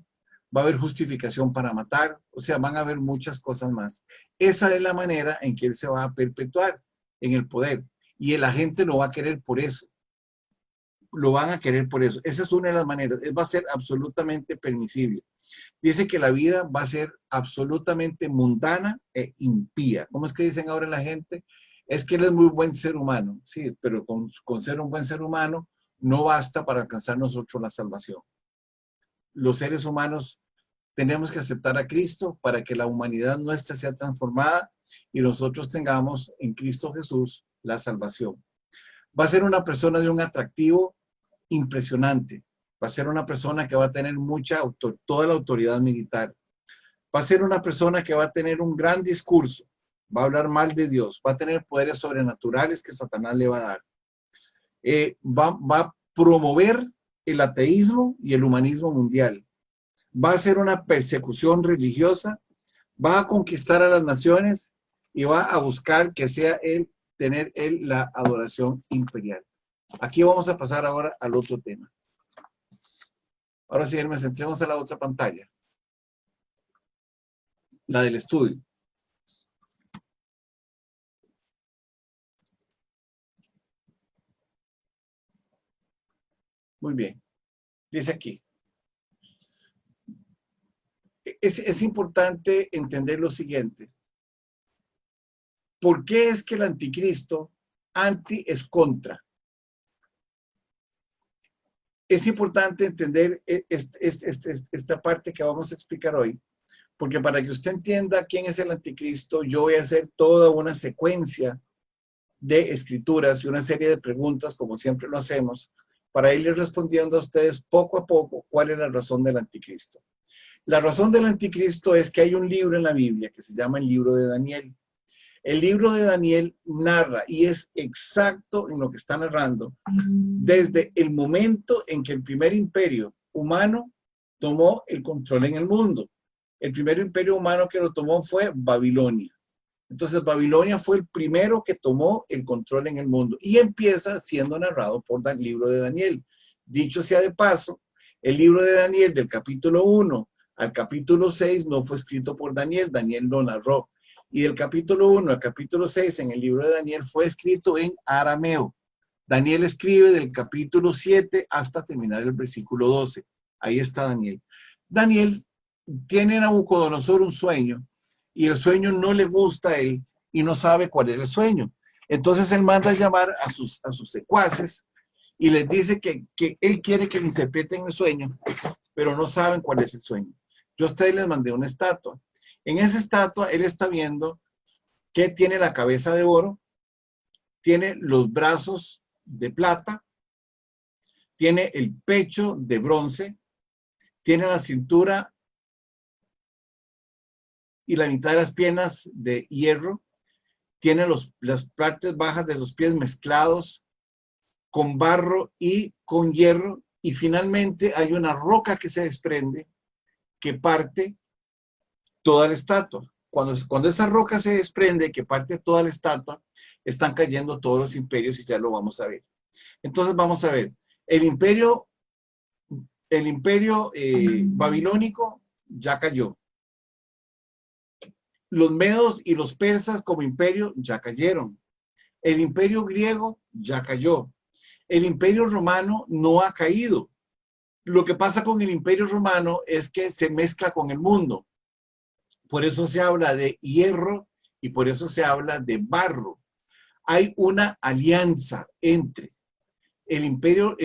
va a haber justificación para matar, o sea, van a haber muchas cosas más. Esa es la manera en que él se va a perpetuar en el poder, y la gente lo va a querer por eso. Lo van a querer por eso. Esa es una de las maneras. Va a ser absolutamente permisible. Dice que la vida va a ser absolutamente mundana e impía. ¿Cómo es que dicen ahora la gente? Es que él es muy buen ser humano. Sí, pero con ser un buen ser humano no basta para alcanzar nosotros la salvación. Los seres humanos tenemos que aceptar a Cristo para que la humanidad nuestra sea transformada y nosotros tengamos en Cristo Jesús la salvación. Va a ser una persona de un atractivo impresionante. Va a ser una persona que va a tener toda la autoridad militar. Va a ser una persona que va a tener un gran discurso. Va a hablar mal de Dios. Va a tener poderes sobrenaturales que Satanás le va a dar. Va a promover el ateísmo y el humanismo mundial. Va a hacer una persecución religiosa. Va a conquistar a las naciones y va a buscar que sea él, tener él la adoración imperial. Aquí vamos a pasar ahora al otro tema. Ahora sí, Hermes, entremos a la otra pantalla. La del estudio. Muy bien. Dice aquí. Es importante entender lo siguiente. ¿Por qué es que el anticristo anti es contra? Es importante entender esta parte que vamos a explicar hoy, porque para que usted entienda quién es el anticristo, yo voy a hacer toda una secuencia de escrituras y una serie de preguntas, como siempre lo hacemos, para irles respondiendo a ustedes poco a poco cuál es la razón del anticristo. La razón del anticristo es que hay un libro en la Biblia que se llama el libro de Daniel. El libro de Daniel narra, y es exacto en lo que está narrando, desde el momento en que el primer imperio humano tomó el control en el mundo. El primer imperio humano que lo tomó fue Babilonia. Entonces Babilonia fue el primero que tomó el control en el mundo y empieza siendo narrado por el libro de Daniel. Dicho sea de paso, el libro de Daniel del capítulo 1 al capítulo 6 no fue escrito por Daniel, Daniel lo narró. Y del capítulo 1 al capítulo 6 en el libro de Daniel fue escrito en arameo. Daniel escribe del capítulo 7 hasta terminar el versículo 12. Ahí está Daniel. Daniel tiene en Nabucodonosor un sueño y el sueño no le gusta a él y no sabe cuál es el sueño. Entonces él manda a llamar a sus secuaces y les dice que él quiere que le interpreten el sueño, pero no saben cuál es el sueño. Yo a ustedes les mandé una estatua. En esa estatua él está viendo que tiene la cabeza de oro, tiene los brazos de plata, tiene el pecho de bronce, tiene la cintura y la mitad de las piernas de hierro, tiene las partes bajas de los pies mezclados con barro y con hierro, y finalmente hay una roca que se desprende que parte toda la estatua. Cuando esa roca se desprende, que parte toda la estatua, están cayendo todos los imperios y ya lo vamos a ver. Entonces vamos a ver, el imperio babilónico ya cayó. Los medos y los persas como imperio ya cayeron. El imperio griego ya cayó. El imperio romano no ha caído. Lo que pasa con el imperio romano es que se mezcla con el mundo. Por eso se habla de hierro y por eso se habla de barro. Hay una alianza entre el imperio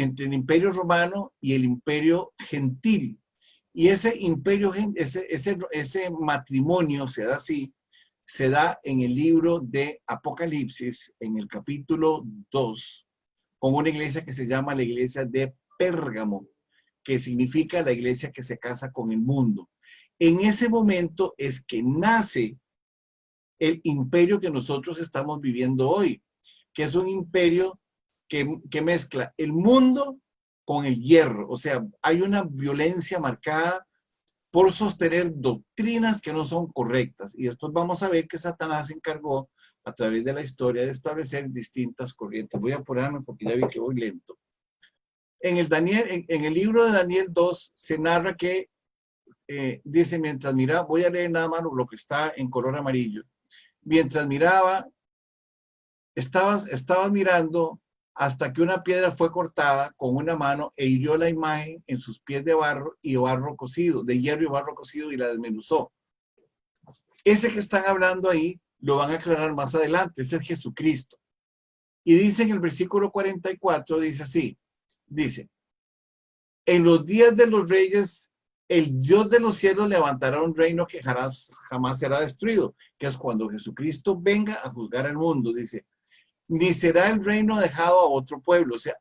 romano y el imperio gentil. Y ese imperio, ese matrimonio se da así, se da en el libro de Apocalipsis, en el capítulo 2, con una iglesia que se llama la iglesia de Pérgamo, que significa la iglesia que se casa con el mundo. En ese momento es que nace el imperio que nosotros estamos viviendo hoy, que es un imperio que mezcla el mundo con el hierro. O sea, hay una violencia marcada por sostener doctrinas que no son correctas. Y después vamos a ver que Satanás se encargó a través de la historia de establecer distintas corrientes. Voy a apurarme porque ya vi que voy lento. En el libro de Daniel 2 se narra que dice, mientras miraba, voy a leer nada más lo que está en color amarillo. Mientras miraba, estabas mirando hasta que una piedra fue cortada con una mano e hirió la imagen en sus pies de barro y barro cocido, de hierro y barro cocido, y la desmenuzó. Ese que están hablando ahí lo van a aclarar más adelante, ese es Jesucristo. Y dice en el versículo 44, dice así, dice, en los días de los reyes, el Dios de los cielos levantará un reino que jamás será destruido, que es cuando Jesucristo venga a juzgar al mundo, dice, ni será el reino dejado a otro pueblo. O sea,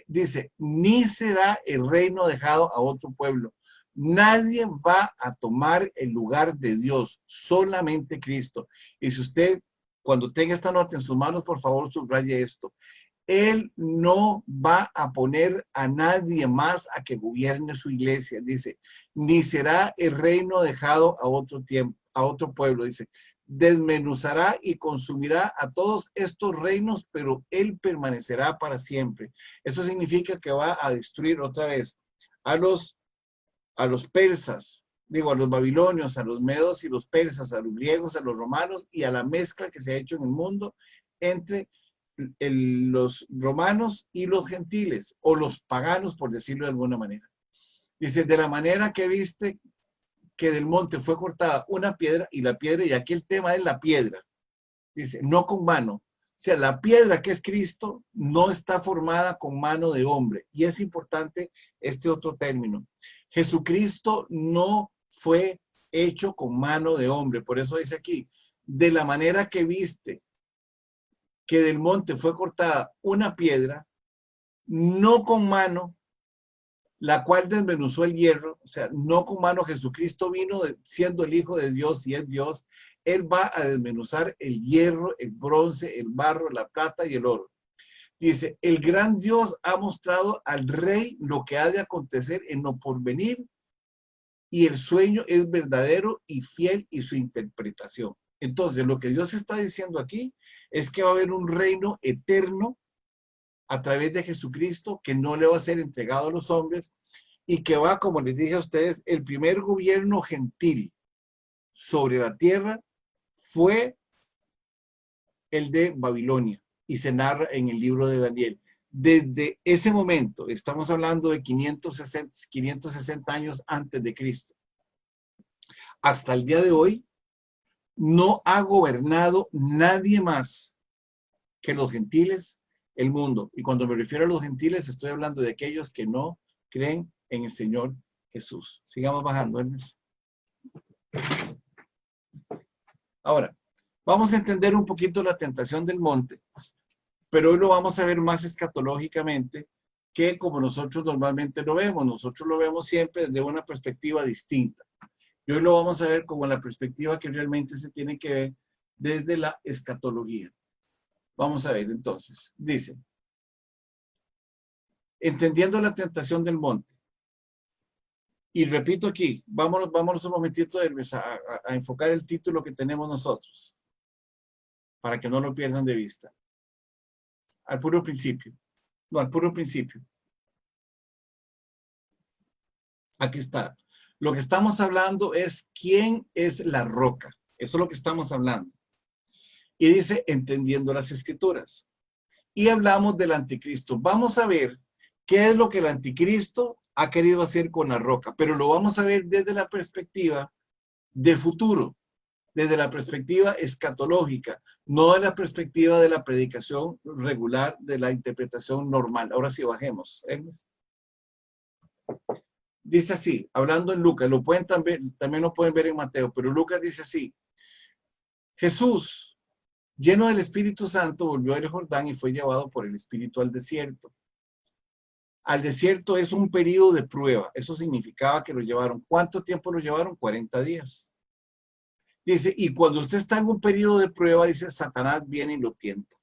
dice, ni será el reino dejado a otro pueblo. Nadie va a tomar el lugar de Dios, solamente Cristo. Y si usted, cuando tenga esta nota en sus manos, por favor, subraye esto. Él no va a poner a nadie más a que gobierne su iglesia, dice, ni será el reino dejado a otro tiempo, a otro pueblo, dice, desmenuzará y consumirá a todos estos reinos, pero él permanecerá para siempre. Eso significa que va a destruir otra vez a los persas, digo, a los babilonios, a los medos y los persas, a los griegos, a los romanos y a la mezcla que se ha hecho en el mundo entre los romanos y los gentiles, o los paganos, por decirlo de alguna manera. Dice, de la manera que viste que del monte fue cortada una piedra, y la piedra, y aquí el tema es la piedra, dice, no con mano. O sea, la piedra que es Cristo no está formada con mano de hombre. Y es importante este otro término. Jesucristo no fue hecho con mano de hombre. Por eso dice aquí, de la manera que viste que del monte fue cortada una piedra, no con mano, la cual desmenuzó el hierro, o sea, no con mano. Jesucristo vino siendo el Hijo de Dios y es Dios. Él va a desmenuzar el hierro, el bronce, el barro, la plata y el oro. Dice, el gran Dios ha mostrado al rey lo que ha de acontecer en lo porvenir, y el sueño es verdadero y fiel y su interpretación. Entonces, lo que Dios está diciendo aquí es que va a haber un reino eterno a través de Jesucristo que no le va a ser entregado a los hombres, y que va, como les dije a ustedes, el primer gobierno gentil sobre la tierra fue el de Babilonia, y se narra en el libro de Daniel. Desde ese momento, estamos hablando de 560 años antes de Cristo, hasta el día de hoy, no ha gobernado nadie más que los gentiles el mundo. Y cuando me refiero a los gentiles, estoy hablando de aquellos que no creen en el Señor Jesús. Sigamos bajando, Ernest. Ahora, vamos a entender un poquito la tentación del monte, pero hoy lo vamos a ver más escatológicamente que como nosotros normalmente lo vemos. Nosotros lo vemos siempre desde una perspectiva distinta. Y hoy lo vamos a ver como la perspectiva que realmente se tiene que ver desde la escatología. Vamos a ver entonces. Dice, entendiendo la tentación del monte. Y repito aquí, vámonos un momentito a enfocar el título que tenemos nosotros, para que no lo pierdan de vista. Al puro principio. No, al puro principio. Aquí está. Lo que estamos hablando es quién es la roca. Eso es lo que estamos hablando. Y dice, entendiendo las escrituras. Y hablamos del anticristo. Vamos a ver qué es lo que el anticristo ha querido hacer con la roca, pero lo vamos a ver desde la perspectiva del futuro, desde la perspectiva escatológica, no de la perspectiva de la predicación regular, de la interpretación normal. Ahora sí, bajemos. Hermes. Dice así, hablando en Lucas, lo pueden también lo pueden ver en Mateo, pero Lucas dice así, Jesús, lleno del Espíritu Santo, volvió del Jordán y fue llevado por el Espíritu al desierto. Al desierto es un periodo de prueba. Eso significaba que lo llevaron. ¿Cuánto tiempo lo llevaron? 40 días. Dice, y cuando usted está en un periodo de prueba, dice, Satanás viene y lo tienta.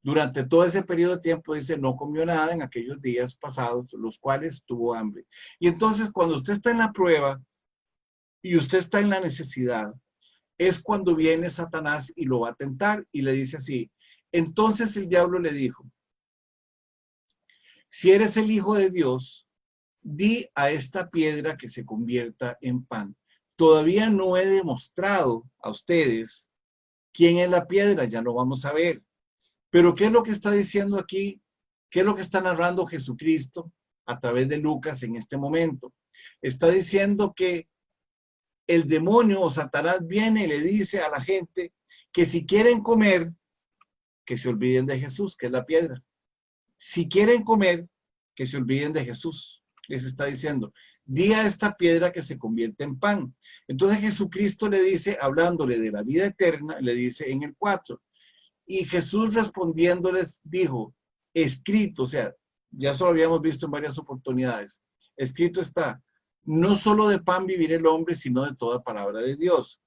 Durante todo ese periodo de tiempo, dice, no comió nada en aquellos días pasados, los cuales tuvo hambre. Y entonces, cuando usted está en la prueba y usted está en la necesidad, es cuando viene Satanás y lo va a tentar y le dice así. Entonces el diablo le dijo, si eres el Hijo de Dios, di a esta piedra que se convierta en pan. Todavía no he demostrado a ustedes quién es la piedra, ya lo vamos a ver. Pero ¿qué es lo que está diciendo aquí? ¿Qué es lo que está narrando Jesucristo a través de Lucas en este momento? Está diciendo que el demonio o Satanás viene y le dice a la gente que si quieren comer, que se olviden de Jesús, que es la piedra. Si quieren comer, que se olviden de Jesús. Les está diciendo, di a esta piedra que se convierte en pan. Entonces Jesucristo le dice, hablándole de la vida eterna, le dice en el 4, y Jesús respondiéndoles dijo, escrito, o sea, ya eso lo habíamos visto en varias oportunidades, escrito está, no solo de pan vivirá el hombre, sino de toda palabra de Dios.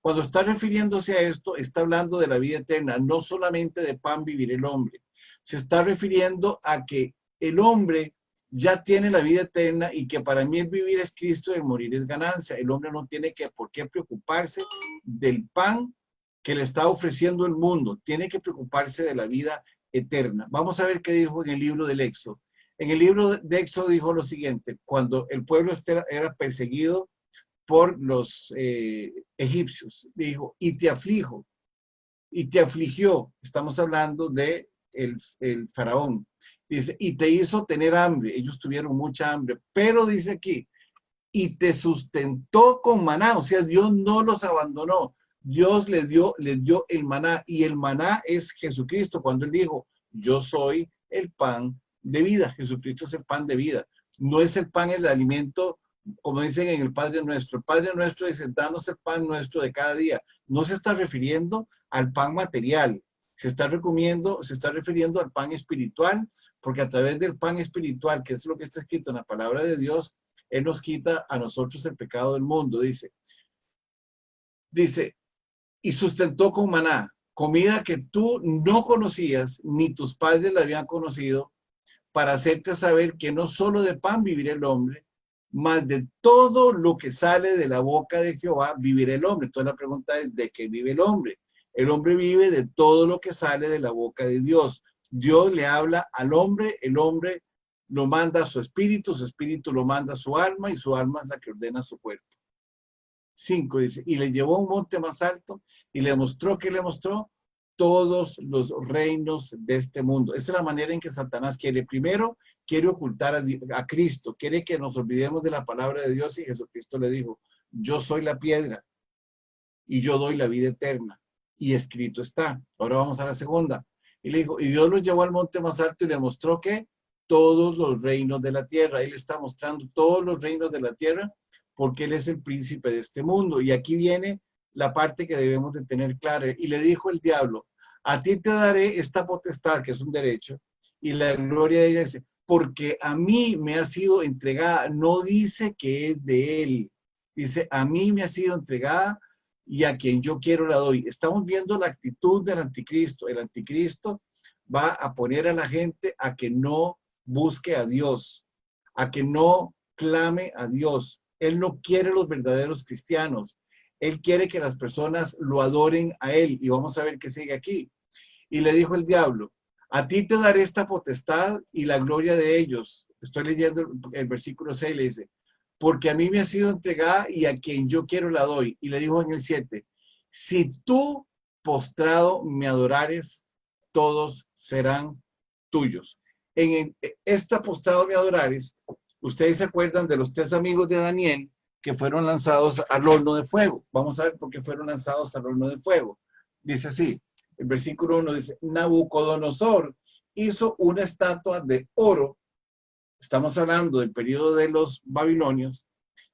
Cuando está refiriéndose a esto, está hablando de la vida eterna, no solamente de pan vivir el hombre. Se está refiriendo a que el hombre ya tiene la vida eterna y que para mí el vivir es Cristo y el morir es ganancia. El hombre no tiene por qué preocuparse del pan que le está ofreciendo el mundo. Tiene que preocuparse de la vida eterna. Vamos a ver qué dijo en el libro del Éxodo. En el libro de Éxodo dijo lo siguiente, cuando el pueblo era perseguido por los egipcios. Dijo, y te aflijo, y te afligió. Estamos hablando de el faraón. Dice, y te hizo tener hambre. Ellos tuvieron mucha hambre. Pero dice aquí, y te sustentó con maná. O sea, Dios no los abandonó. Dios les dio el maná. Y el maná es Jesucristo. Cuando él dijo, yo soy el pan de vida. Jesucristo es el pan de vida. No es el pan el alimento, como dicen en el Padre Nuestro. El Padre Nuestro dice, danos el pan nuestro de cada día. No se está refiriendo al pan material. Se está refiriendo al pan espiritual, porque a través del pan espiritual, que es lo que está escrito en la palabra de Dios, Él nos quita a nosotros el pecado del mundo. Dice, y sustentó con maná, comida que tú no conocías, ni tus padres la habían conocido, para hacerte saber que no solo de pan vivirá el hombre, mas de todo lo que sale de la boca de Jehová vivirá el hombre. Entonces la pregunta es, ¿de qué vive el hombre? El hombre vive de todo lo que sale de la boca de Dios. Dios le habla al hombre, el hombre lo manda a su espíritu lo manda a su alma y su alma es la que ordena su cuerpo. 5 dice, y le llevó a un monte más alto y le mostró, ¿qué le mostró? Todos los reinos de este mundo. Esa es la manera en que Satanás quiere. Primero, quiere ocultar a Cristo, quiere que nos olvidemos de la palabra de Dios y Jesucristo le dijo, yo soy la piedra y yo doy la vida eterna. Y escrito está. Ahora vamos a la segunda. Y le dijo, y Dios lo llevó al monte más alto y le mostró que todos los reinos de la tierra. Él está mostrando todos los reinos de la tierra porque Él es el príncipe de este mundo. Y aquí viene la parte que debemos de tener clara. Y le dijo el diablo, a ti te daré esta potestad, que es un derecho, y la gloria de ella dice, porque a mí me ha sido entregada. No dice que es de Él. Dice, a mí me ha sido entregada y a quien yo quiero la doy. Estamos viendo la actitud del anticristo. El anticristo va a poner a la gente a que no busque a Dios, a que no clame a Dios. Él no quiere los verdaderos cristianos. Él quiere que las personas lo adoren a Él. Y vamos a ver qué sigue aquí. Y le dijo el diablo, a ti te daré esta potestad y la gloria de ellos. Estoy leyendo el versículo 6, le dice, porque a mí me ha sido entregada y a quien yo quiero la doy. Y le dijo en el 7, si tú postrado me adorares, todos serán tuyos. En esta postrado me adorares, ustedes se acuerdan de los 3 amigos de Daniel que fueron lanzados al horno de fuego. Vamos a ver por qué fueron lanzados al horno de fuego. Dice así, el versículo 1 dice, Nabucodonosor hizo una estatua de oro. Estamos hablando del periodo de los babilonios.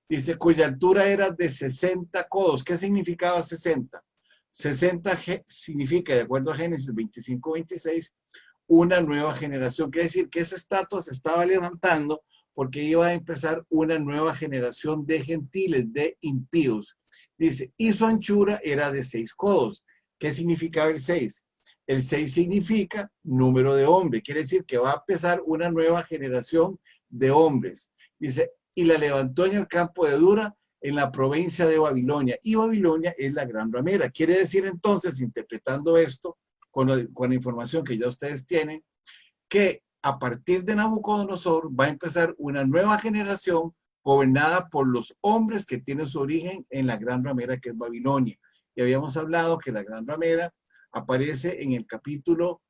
Dice, cuya altura era de 60 codos. ¿Qué significaba 60? 60 significa, de acuerdo a Génesis 25-26, una nueva generación. Quiere decir que esa estatua se estaba levantando porque iba a empezar una nueva generación de gentiles, de impíos. Dice, y su anchura era de 6 codos. ¿Qué significaba el 6? El 6 significa número de hombre. Quiere decir que va a empezar una nueva generación de hombres. Dice, y la levantó en el campo de Dura, en la provincia de Babilonia. Y Babilonia es la gran ramera. Quiere decir entonces, interpretando esto con la información que ya ustedes tienen, que a partir de Nabucodonosor va a empezar una nueva generación gobernada por los hombres que tienen su origen en la gran ramera que es Babilonia. Y habíamos hablado que la gran ramera aparece en el capítulo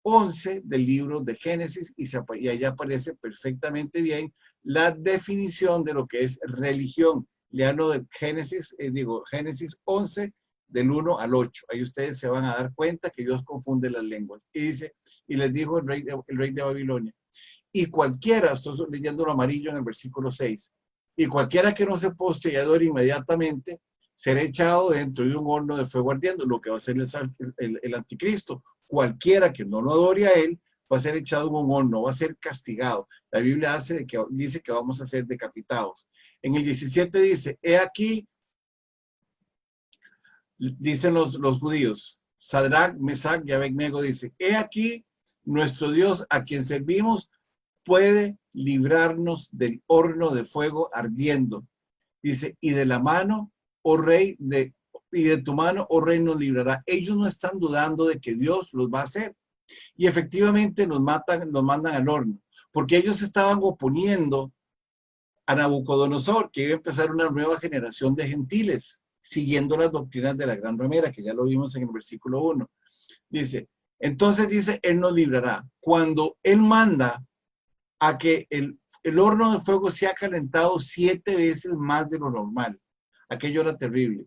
11 del libro de Génesis y allá aparece perfectamente bien la definición de lo que es religión. Leanlo de Génesis, Génesis 11 del 1 al 8. Ahí ustedes se van a dar cuenta que Dios confunde las lenguas. Y dice, y les dijo el rey de Babilonia, y cualquiera, estoy leyendo lo amarillo en el versículo 6, y cualquiera que no se postre y adore inmediatamente será echado dentro de un horno de fuego ardiendo, lo que va a ser el anticristo. Cualquiera que no lo adore a él va a ser echado en un horno, va a ser castigado. La Biblia dice que vamos a ser decapitados. En el 17 dice, he aquí, dicen los judíos, Sadrach, Mesach y Abednego dice, he aquí, nuestro Dios a quien servimos puede librarnos del horno de fuego ardiendo. Dice, y de la mano, oh rey, y de tu mano, oh rey, nos librará. Ellos no están dudando de que Dios los va a hacer. Y efectivamente nos mandan al horno, porque ellos estaban oponiendo a Nabucodonosor, que iba a empezar una nueva generación de gentiles, siguiendo las doctrinas de la gran ramera, que ya lo vimos en el versículo 1. Dice, entonces dice, él nos librará. Cuando él manda a que el horno de fuego sea calentado 7 veces más de lo normal. Aquello era terrible.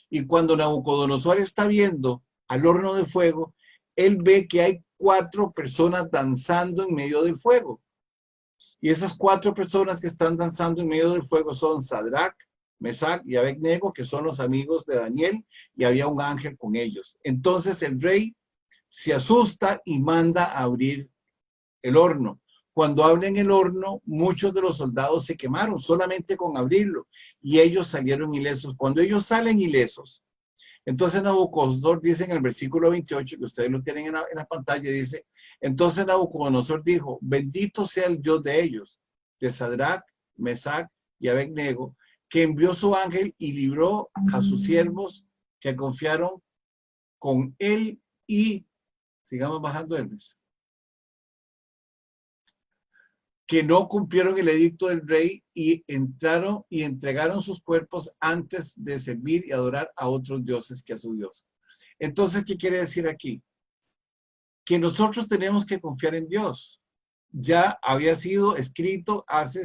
Y cuando Nabucodonosor está viendo al horno de fuego, él ve que hay 4 personas danzando en medio del fuego. Y esas 4 personas que están danzando en medio del fuego son Sadrach, Mesach y Abednego, que son los amigos de Daniel, y había un ángel con ellos. Entonces el rey se asusta y manda a abrir el horno. Cuando abren el horno, muchos de los soldados se quemaron solamente con abrirlo y ellos salieron ilesos. Cuando ellos salen ilesos, entonces Nabucodonosor dice en el versículo 28, que ustedes lo tienen en la pantalla, dice, entonces Nabucodonosor dijo, bendito sea el Dios de ellos, de Sadrach, Mesach y Abednego, que envió su ángel y libró a sus siervos que confiaron con él y, sigamos bajando Hermes, que no cumplieron el edicto del rey y entraron y entregaron sus cuerpos antes de servir y adorar a otros dioses que a su Dios. Entonces, ¿qué quiere decir aquí? Que nosotros tenemos que confiar en Dios. Ya había sido escrito hace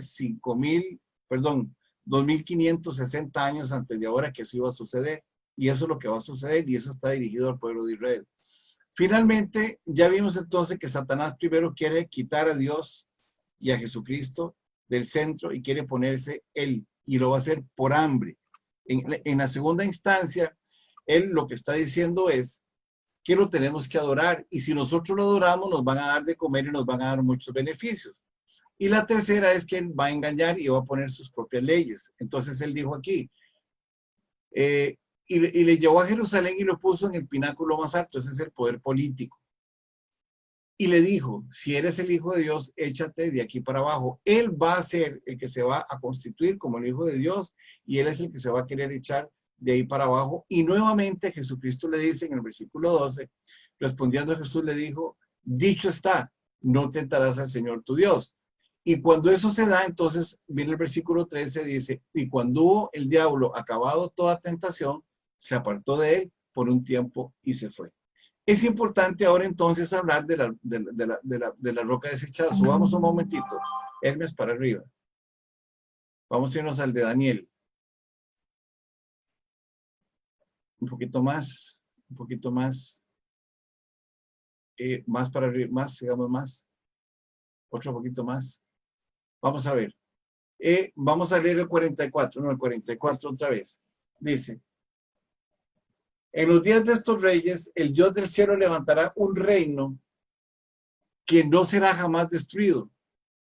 2560 años antes de ahora que eso iba a suceder. Y eso es lo que va a suceder y eso está dirigido al pueblo de Israel. Finalmente, ya vimos entonces que Satanás primero quiere quitar a Dios y a Jesucristo del centro y quiere ponerse él, y lo va a hacer por hambre. En la segunda instancia, él lo que está diciendo es que lo tenemos que adorar, y si nosotros lo adoramos, nos van a dar de comer y nos van a dar muchos beneficios. Y la tercera es que él va a engañar y va a poner sus propias leyes. Entonces él dijo aquí, y le llevó a Jerusalén y lo puso en el pináculo más alto, ese es el poder político. Y le dijo, si eres el Hijo de Dios, échate de aquí para abajo. Él va a ser el que se va a constituir como el Hijo de Dios y él es el que se va a querer echar de ahí para abajo. Y nuevamente Jesucristo le dice en el versículo 12, respondiendo Jesús le dijo, dicho está, no tentarás al Señor tu Dios. Y cuando eso se da, entonces viene el versículo 13, dice, y cuando hubo el diablo acabado toda tentación, se apartó de él por un tiempo y se fue. Es importante ahora entonces hablar de la roca desechada. Subamos un momentito, Hermes, para arriba. Vamos a irnos al de Daniel. Un poquito más, más para arriba, más, sigamos más. Otro poquito más. Vamos a ver. Vamos a leer el 44, no, el 44 otra vez. Dice, en los días de estos reyes, el Dios del cielo levantará un reino que no será jamás destruido,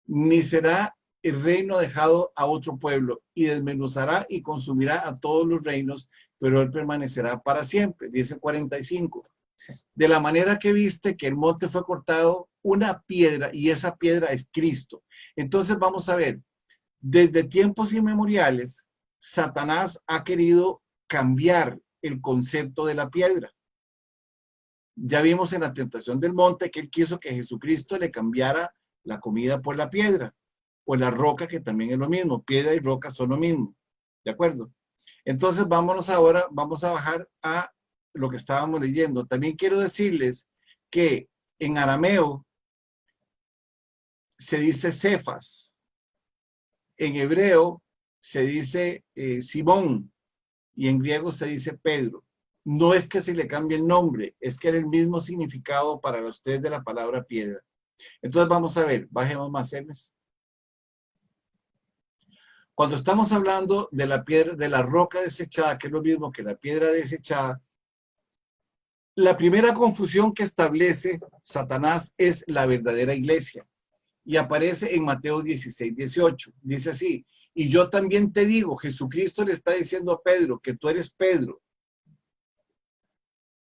ni será el reino dejado a otro pueblo, y desmenuzará y consumirá a todos los reinos, pero él permanecerá para siempre. Dice 45. De la manera que viste que el monte fue cortado, una piedra, y esa piedra es Cristo. Entonces vamos a ver, desde tiempos inmemoriales, Satanás ha querido cambiar el concepto de la piedra. Ya vimos en la tentación del monte que él quiso que Jesucristo le cambiara la comida por la piedra, o la roca, que también es lo mismo. Piedra y roca son lo mismo. ¿De acuerdo? Entonces vámonos ahora, vamos a bajar a lo que estábamos leyendo. También quiero decirles que en arameo se dice Cefas, en hebreo se dice Simón, y en griego se dice Pedro. No es que se le cambie el nombre, es que era el mismo significado para ustedes de la palabra piedra. Entonces vamos a ver, bajemos más M's. Cuando estamos hablando de la piedra, de la roca desechada, que es lo mismo que la piedra desechada, la primera confusión que establece Satanás es la verdadera iglesia. Y aparece en Mateo 16, 18. Dice así: y yo también te digo, Jesucristo le está diciendo a Pedro, que tú eres Pedro,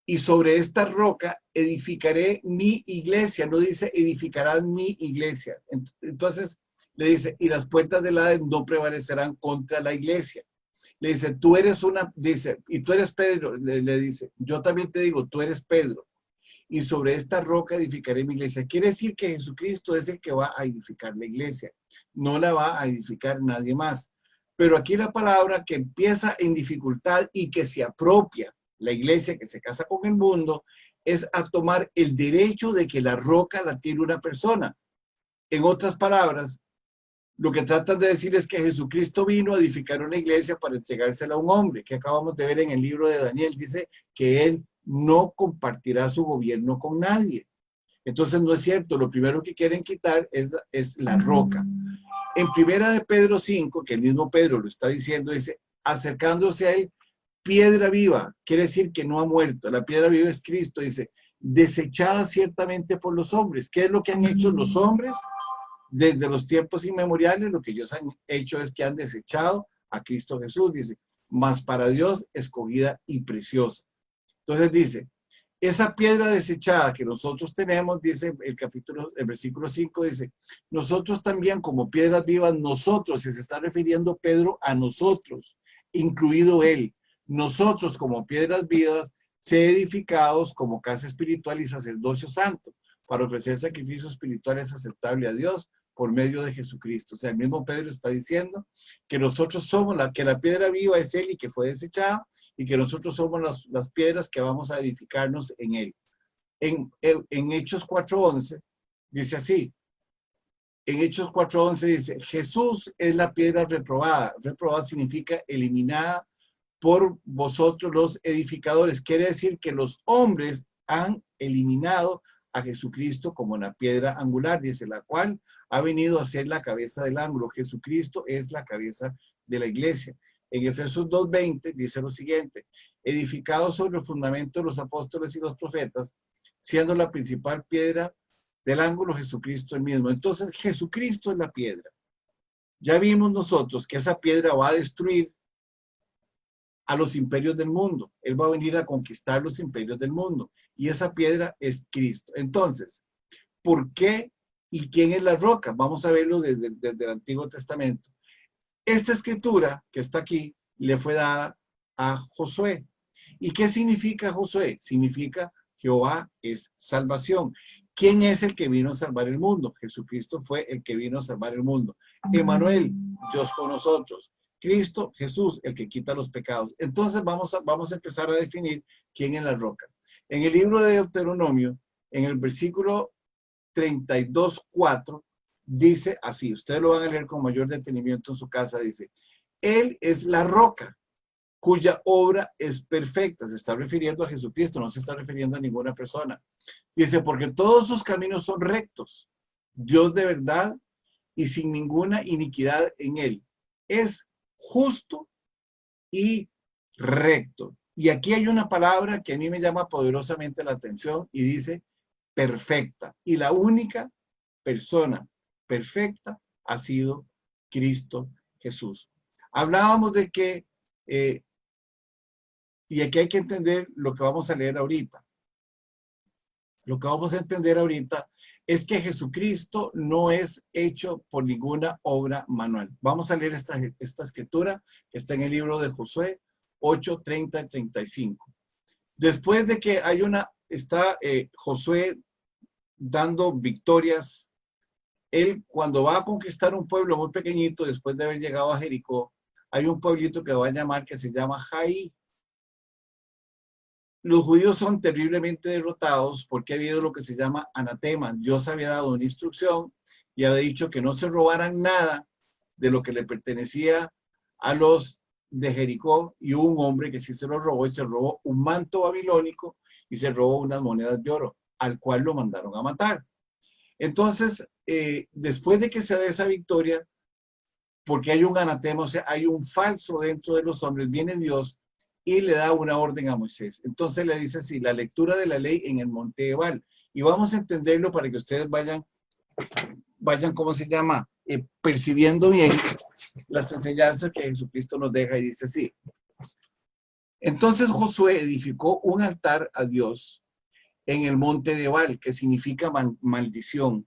y sobre esta roca edificaré mi iglesia. No dice edificarán mi iglesia. Entonces le dice, y las puertas del Hades no prevalecerán contra la iglesia. Le dice, tú eres dice, y tú eres Pedro, le dice, yo también te digo, tú eres Pedro, y sobre esta roca edificaré mi iglesia. Quiere decir que Jesucristo es el que va a edificar la iglesia, no la va a edificar nadie más. Pero aquí la palabra que empieza en dificultad y que se apropia la iglesia, que se casa con el mundo, es a tomar el derecho de que la roca la tiene una persona. En otras palabras, lo que tratan de decir es que Jesucristo vino a edificar una iglesia para entregársela a un hombre, que acabamos de ver en el libro de Daniel. Dice que él no compartirá su gobierno con nadie. Entonces no es cierto. Lo primero que quieren quitar es la roca. En primera de Pedro 5, que el mismo Pedro lo está diciendo, dice, acercándose a él, piedra viva, quiere decir que no ha muerto. La piedra viva es Cristo, dice, desechada ciertamente por los hombres. ¿Qué es lo que han hecho los hombres? Desde los tiempos inmemoriales, lo que ellos han hecho es que han desechado a Cristo Jesús, dice, mas para Dios escogida y preciosa. Entonces dice, esa piedra desechada que nosotros tenemos, dice el versículo 5, dice, nosotros también como piedras vivas, nosotros, se está refiriendo Pedro a nosotros, incluido él, nosotros como piedras vivas, ser edificados como casa espiritual y sacerdocio santo, para ofrecer sacrificios espirituales aceptables a Dios por medio de Jesucristo. O sea, el mismo Pedro está diciendo que nosotros somos que la piedra viva es él y que fue desechada, y que nosotros somos las piedras que vamos a edificarnos en él. En Hechos 4:11 dice así, en Hechos 4:11 dice, Jesús es la piedra reprobada. Reprobada significa eliminada por vosotros los edificadores. Quiere decir que los hombres han eliminado a Jesucristo como una piedra angular, dice, la cual ha venido a ser la cabeza del ángulo. Jesucristo es la cabeza de la iglesia. En Efesios 2:20 dice lo siguiente, edificados sobre el fundamento de los apóstoles y los profetas, siendo la principal piedra del ángulo Jesucristo el mismo. Entonces Jesucristo es la piedra. Ya vimos nosotros que esa piedra va a destruir a los imperios del mundo. Él va a venir a conquistar los imperios del mundo. Y esa piedra es Cristo. Entonces, ¿por qué y quién es la roca? Vamos a verlo desde el Antiguo Testamento. Esta escritura que está aquí le fue dada a Josué. ¿Y qué significa Josué? Significa Jehová es salvación. ¿Quién es el que vino a salvar el mundo? Jesucristo fue el que vino a salvar el mundo. Emmanuel, Dios con nosotros. Cristo, Jesús, el que quita los pecados. Entonces vamos a empezar a definir quién es la roca. En el libro de Deuteronomio, en el versículo 32:4, dice así, ustedes lo van a leer con mayor detenimiento en su casa, dice, Él es la roca, cuya obra es perfecta. Se está refiriendo a Jesucristo, no se está refiriendo a ninguna persona. Dice, porque todos sus caminos son rectos, Dios de verdad y sin ninguna iniquidad en Él. Es justo y recto. Y aquí hay una palabra que a mí me llama poderosamente la atención y dice perfecta. Y la única persona perfecta ha sido Cristo Jesús. Hablábamos de que, y aquí hay que entender lo que vamos a leer ahorita. Lo que vamos a entender ahorita es que Jesucristo no es hecho por ninguna obra manual. Vamos a leer esta escritura que está en el libro de Josué 8:30 y 35. Después de que está Josué dando victorias él cuando va a conquistar un pueblo muy pequeñito, después de haber llegado a Jericó, hay un pueblito que va a llamar, que se llama Jaí. Los judíos son terriblemente derrotados porque ha habido lo que se llama anatema. Dios había dado una instrucción y había dicho que no se robaran nada de lo que le pertenecía a los de Jericó, y hubo un hombre que sí se lo robó, y se robó un manto babilónico y se robó unas monedas de oro, al cual lo mandaron a matar. Entonces, después de que se dé esa victoria, porque hay un anatema, o sea, hay un falso dentro de los hombres, viene Dios y le da una orden a Moisés. Entonces le dice así, la lectura de la ley en el monte Ebal. Y vamos a entenderlo para que ustedes vayan, ¿cómo se llama? Percibiendo bien las enseñanzas que Jesucristo nos deja, y dice así. Entonces Josué edificó un altar a Dios en el monte de Ebal, que significa maldición.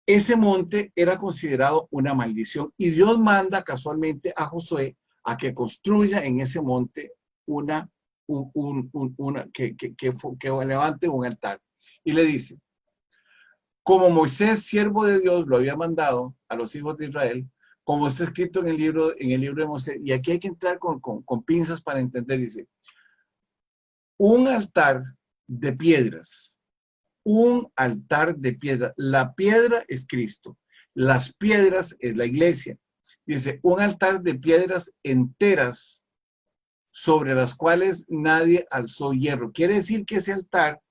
Ese monte era considerado una maldición y Dios manda casualmente a Josué a que construya en ese monte que levante un altar. Y le dice, como Moisés, siervo de Dios, lo había mandado a los hijos de Israel, como está escrito en el libro de Moisés, y aquí hay que entrar con pinzas para entender, dice, un altar de piedras, un altar de piedra. La piedra es Cristo, las piedras es la iglesia. Dice, un altar de piedras enteras sobre las cuales nadie alzó hierro. Quiere decir que ese altar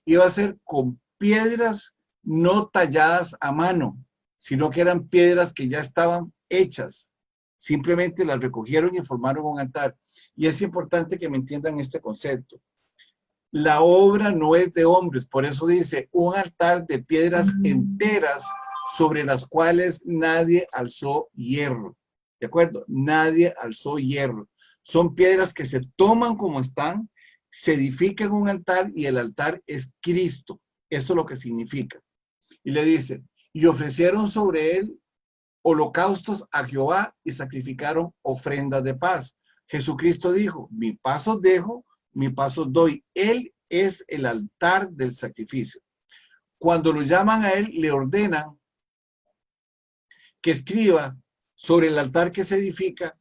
iba a ser con piedras no talladas a mano, sino que eran piedras que ya estaban hechas. Simplemente las recogieron y formaron un altar. Y es importante que me entiendan este concepto. La obra no es de hombres, por eso dice, un altar de piedras enteras sobre las cuales nadie alzó hierro. ¿De acuerdo? Nadie alzó hierro. Son piedras que se toman como están, se edifican un altar y el altar es Cristo. Eso es lo que significa. Y le dice, y ofrecieron sobre él holocaustos a Jehová y sacrificaron ofrendas de paz. Jesucristo dijo, mi paz os dejo, mi paz os doy. Él es el altar del sacrificio. Cuando lo llaman a él, le ordenan que escriba sobre el altar que se edifica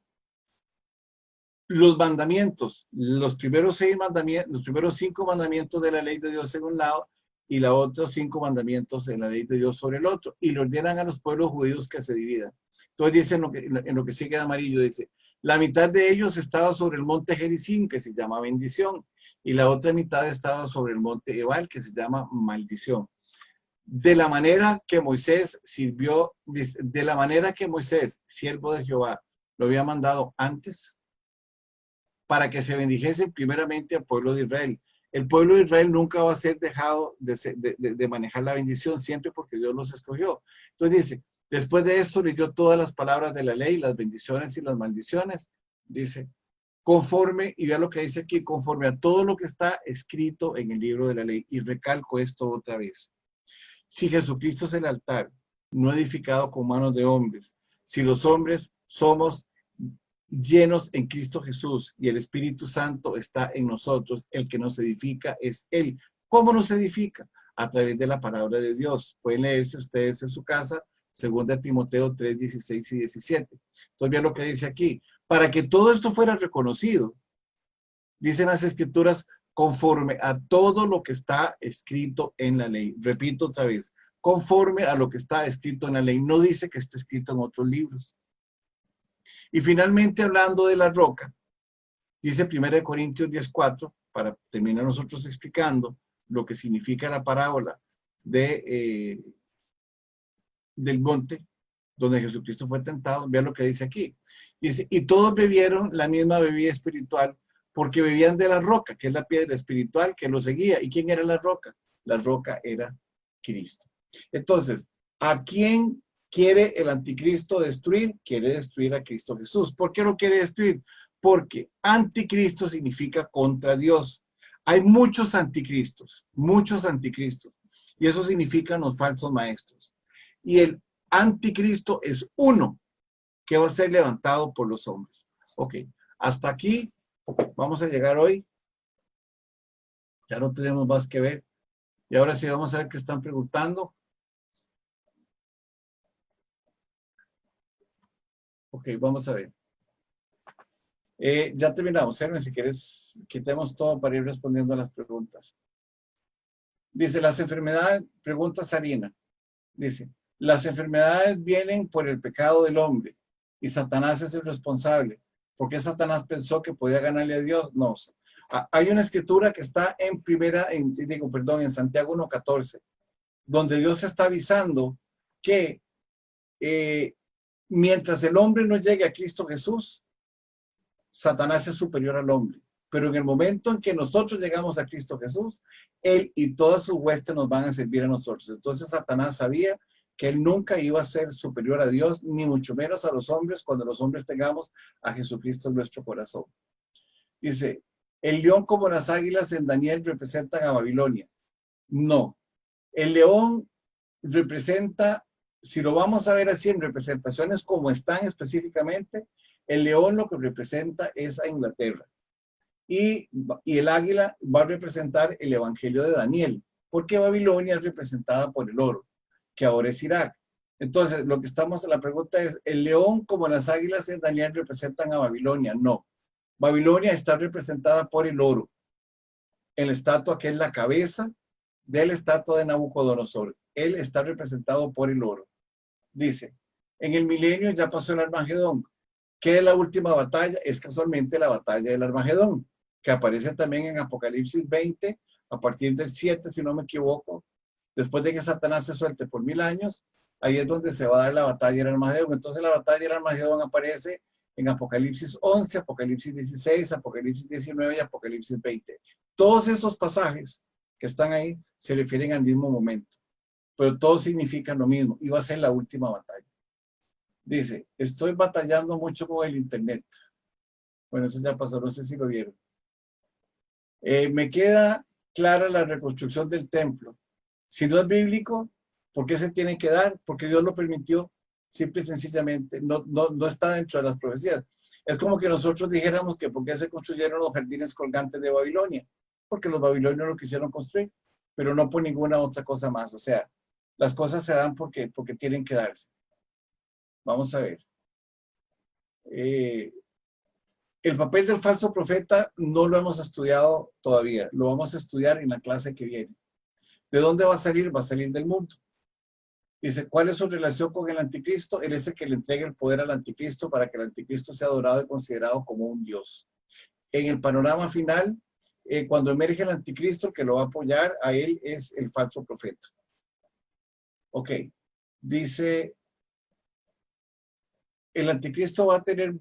los mandamientos, los primeros 6 mandamientos, los primeros 5 mandamientos de la ley de Dios en un lado y los otros 5 mandamientos de la ley de Dios sobre el otro. Y le ordenan a los pueblos judíos que se dividan. Entonces dice en lo que sigue de amarillo, dice, la mitad de ellos estaba sobre el monte Gerizim, que se llama bendición, y la otra mitad estaba sobre el monte Ebal, que se llama maldición. De la manera que Moisés sirvió, de la manera que Moisés, siervo de Jehová, lo había mandado antes, para que se bendijese primeramente al pueblo de Israel. El pueblo de Israel nunca va a ser dejado de manejar la bendición, siempre porque Dios los escogió. Entonces dice, después de esto leyó todas las palabras de la ley, las bendiciones y las maldiciones. Dice, conforme, y vea lo que dice aquí, conforme a todo lo que está escrito en el libro de la ley. Y recalco esto otra vez. Si Jesucristo es el altar, no edificado con manos de hombres, si los hombres somos llenos en Cristo Jesús y el Espíritu Santo está en nosotros, el que nos edifica es Él. ¿Cómo nos edifica? A través de la palabra de Dios. Pueden leerse ustedes en su casa, 2 Timoteo 3, 16 y 17. Entonces vean lo que dice aquí. Para que todo esto fuera reconocido, dicen las Escrituras, conforme a todo lo que está escrito en la ley. Repito otra vez, conforme a lo que está escrito en la ley. No dice que esté escrito en otros libros. Y finalmente, hablando de la roca, dice 1 Corintios 10:4, para terminar nosotros explicando lo que significa la parábola del monte, donde Jesucristo fue tentado. Vean lo que dice aquí. Dice, y todos bebieron la misma bebida espiritual, porque bebían de la roca, que es la piedra espiritual que los seguía. ¿Y quién era la roca? La roca era Cristo. Entonces, ¿a quién quiere el anticristo destruir? Quiere destruir a Cristo Jesús. ¿Por qué lo quiere destruir? Porque anticristo significa contra Dios. Hay muchos anticristos, y eso significan los falsos maestros. Y el anticristo es uno que va a ser levantado por los hombres. Ok, hasta aquí vamos a llegar hoy. Ya no tenemos más que ver. Y ahora sí vamos a ver qué están preguntando. Ok, vamos a ver. Ya terminamos, Hermes, si quieres, quitemos todo para ir respondiendo a las preguntas. Dice, las enfermedades, pregunta Sarina, dice, las enfermedades vienen por el pecado del hombre y Satanás es el responsable. ¿Por qué Satanás pensó que podía ganarle a Dios? No. Hay una escritura que está en Santiago 1:14, donde Dios está avisando que mientras el hombre no llegue a Cristo Jesús, Satanás es superior al hombre. Pero en el momento en que nosotros llegamos a Cristo Jesús, Él y todas sus huestes nos van a servir a nosotros. Entonces Satanás sabía que Él nunca iba a ser superior a Dios, ni mucho menos a los hombres, cuando los hombres tengamos a Jesucristo en nuestro corazón. Dice, el león como las águilas en Daniel representan a Babilonia. No, el león representa, si lo vamos a ver así en representaciones como están específicamente, el león lo que representa es a Inglaterra. Y el águila va a representar el evangelio de Daniel, porque Babilonia es representada por el oro, que ahora es Irak. Entonces, la pregunta es, ¿el león como las águilas en Daniel representan a Babilonia? No. Babilonia está representada por el oro. El estatua que es la cabeza del estatua de Nabucodonosor. Él está representado por el oro. Dice, en el milenio ya pasó el Armagedón. ¿Qué es la última batalla? Es casualmente la batalla del Armagedón, que aparece también en Apocalipsis 20, a partir del 7, si no me equivoco. Después de que Satanás se suelte por 1000 años, ahí es donde se va a dar la batalla del Armagedón. Entonces la batalla del Armagedón aparece en Apocalipsis 11, Apocalipsis 16, Apocalipsis 19 y Apocalipsis 20. Todos esos pasajes que están ahí se refieren al mismo momento, pero todos significan lo mismo, y va a ser la última batalla. Dice, estoy batallando mucho con el internet. Bueno, eso ya pasó, no sé si lo vieron. Me queda clara la reconstrucción del templo. Si no es bíblico, ¿por qué se tiene que dar? Porque Dios lo permitió, simple y sencillamente. No está dentro de las profecías. Es como que nosotros dijéramos que ¿por qué se construyeron los jardines colgantes de Babilonia? Porque los babilonios lo quisieron construir, pero no por ninguna otra cosa más. O sea, las cosas se dan porque tienen que darse. Vamos a ver. El papel del falso profeta no lo hemos estudiado todavía. Lo vamos a estudiar en la clase que viene. ¿De dónde va a salir? Va a salir del mundo. Dice, ¿cuál es su relación con el anticristo? Él es el que le entrega el poder al anticristo para que el anticristo sea adorado y considerado como un dios. En el panorama final, cuando emerge el anticristo, el que lo va a apoyar a él es el falso profeta. Ok. Dice, el anticristo va a tener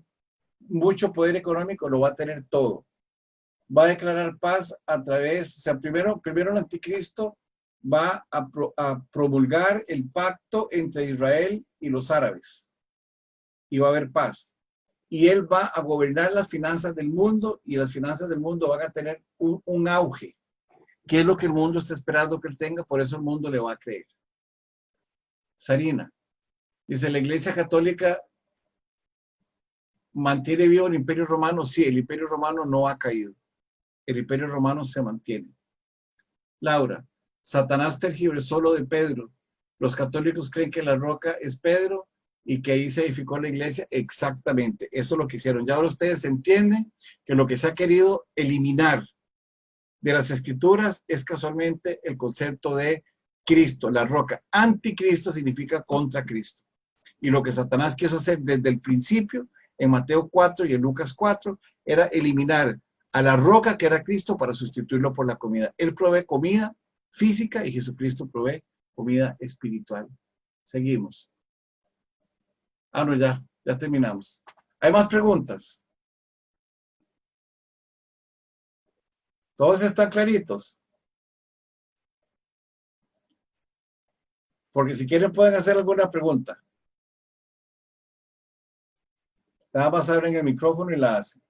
mucho poder económico, lo va a tener todo. Va a declarar paz a través, o sea, primero el anticristo va a promulgar el pacto entre Israel y los árabes. Y va a haber paz. Y él va a gobernar las finanzas del mundo y las finanzas del mundo van a tener un auge. ¿Qué es lo que el mundo está esperando que él tenga? Por eso el mundo le va a creer. Sarina, dice, la Iglesia Católica mantiene vivo el Imperio Romano. Sí, el Imperio Romano no ha caído. El Imperio Romano se mantiene. Laura, Satanás tergiversó lo de Pedro. Los católicos creen que la roca es Pedro y que ahí se edificó la iglesia. Exactamente, eso es lo que hicieron. Ya ahora ustedes entienden que lo que se ha querido eliminar de las escrituras es casualmente el concepto de Cristo, la roca. Anticristo significa contra Cristo. Y lo que Satanás quiso hacer desde el principio, en Mateo 4 y en Lucas 4, era eliminar a la roca que era Cristo para sustituirlo por la comida. Él provee comida física y Jesucristo provee comida espiritual. Seguimos. No, ya terminamos. ¿Hay más preguntas? ¿Todos están claritos? Porque si quieren pueden hacer alguna pregunta. Nada más abren el micrófono y la hacen.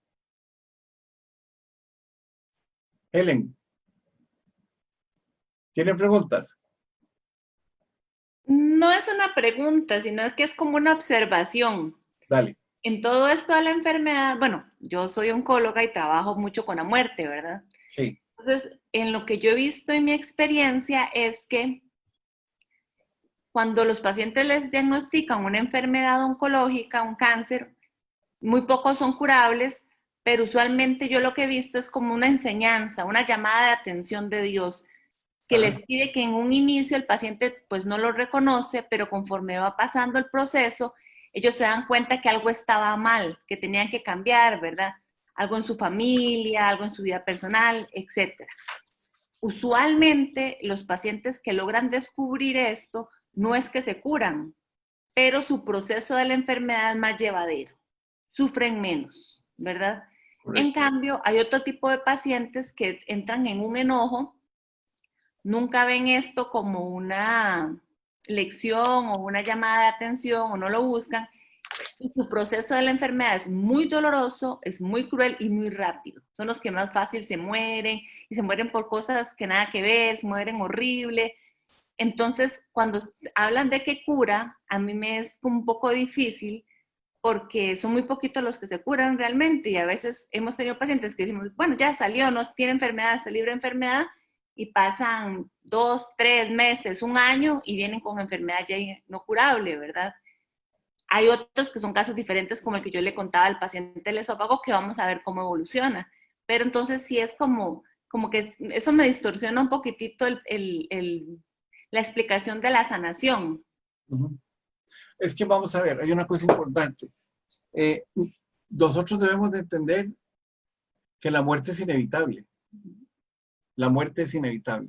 Helen, ¿tienen preguntas? No es una pregunta, sino que es como una observación. Dale. En todo esto de la enfermedad, bueno, yo soy oncóloga y trabajo mucho con la muerte, ¿verdad? Sí. Entonces, en lo que yo he visto en mi experiencia es que cuando los pacientes les diagnostican una enfermedad oncológica, un cáncer, muy pocos son curables, pero usualmente yo lo que he visto es como una enseñanza, una llamada de atención de Dios, que Ajá. les pide que en un inicio el paciente pues no lo reconoce, pero conforme va pasando el proceso, ellos se dan cuenta que algo estaba mal, que tenían que cambiar, ¿verdad? Algo en su familia, algo en su vida personal, etcétera. Usualmente los pacientes que logran descubrir esto no es que se curan, pero su proceso de la enfermedad es más llevadero, sufren menos, ¿verdad? En Correcto. cambio, hay otro tipo de pacientes que entran en un enojo, nunca ven esto como una lección o una llamada de atención o no lo buscan, y su proceso de la enfermedad es muy doloroso, es muy cruel y muy rápido. Son los que más fácil se mueren y se mueren por cosas que nada que ver, se mueren horrible. Entonces, cuando hablan de que cura, a mí me es un poco difícil porque son muy poquitos los que se curan realmente y a veces hemos tenido pacientes que decimos, bueno, ya salió, no tiene enfermedad, está libre de enfermedad y pasan 2, 3 meses, un año y vienen con enfermedad ya no curable, ¿verdad? Hay otros que son casos diferentes, como el que yo le contaba al paciente del esófago, que vamos a ver cómo evoluciona. Pero entonces sí es como que eso me distorsiona un poquitito la explicación de la sanación. Ujú. Es que vamos a ver, hay una cosa importante. Eh, Nosotros debemos de entender que la muerte es inevitable. La muerte es inevitable.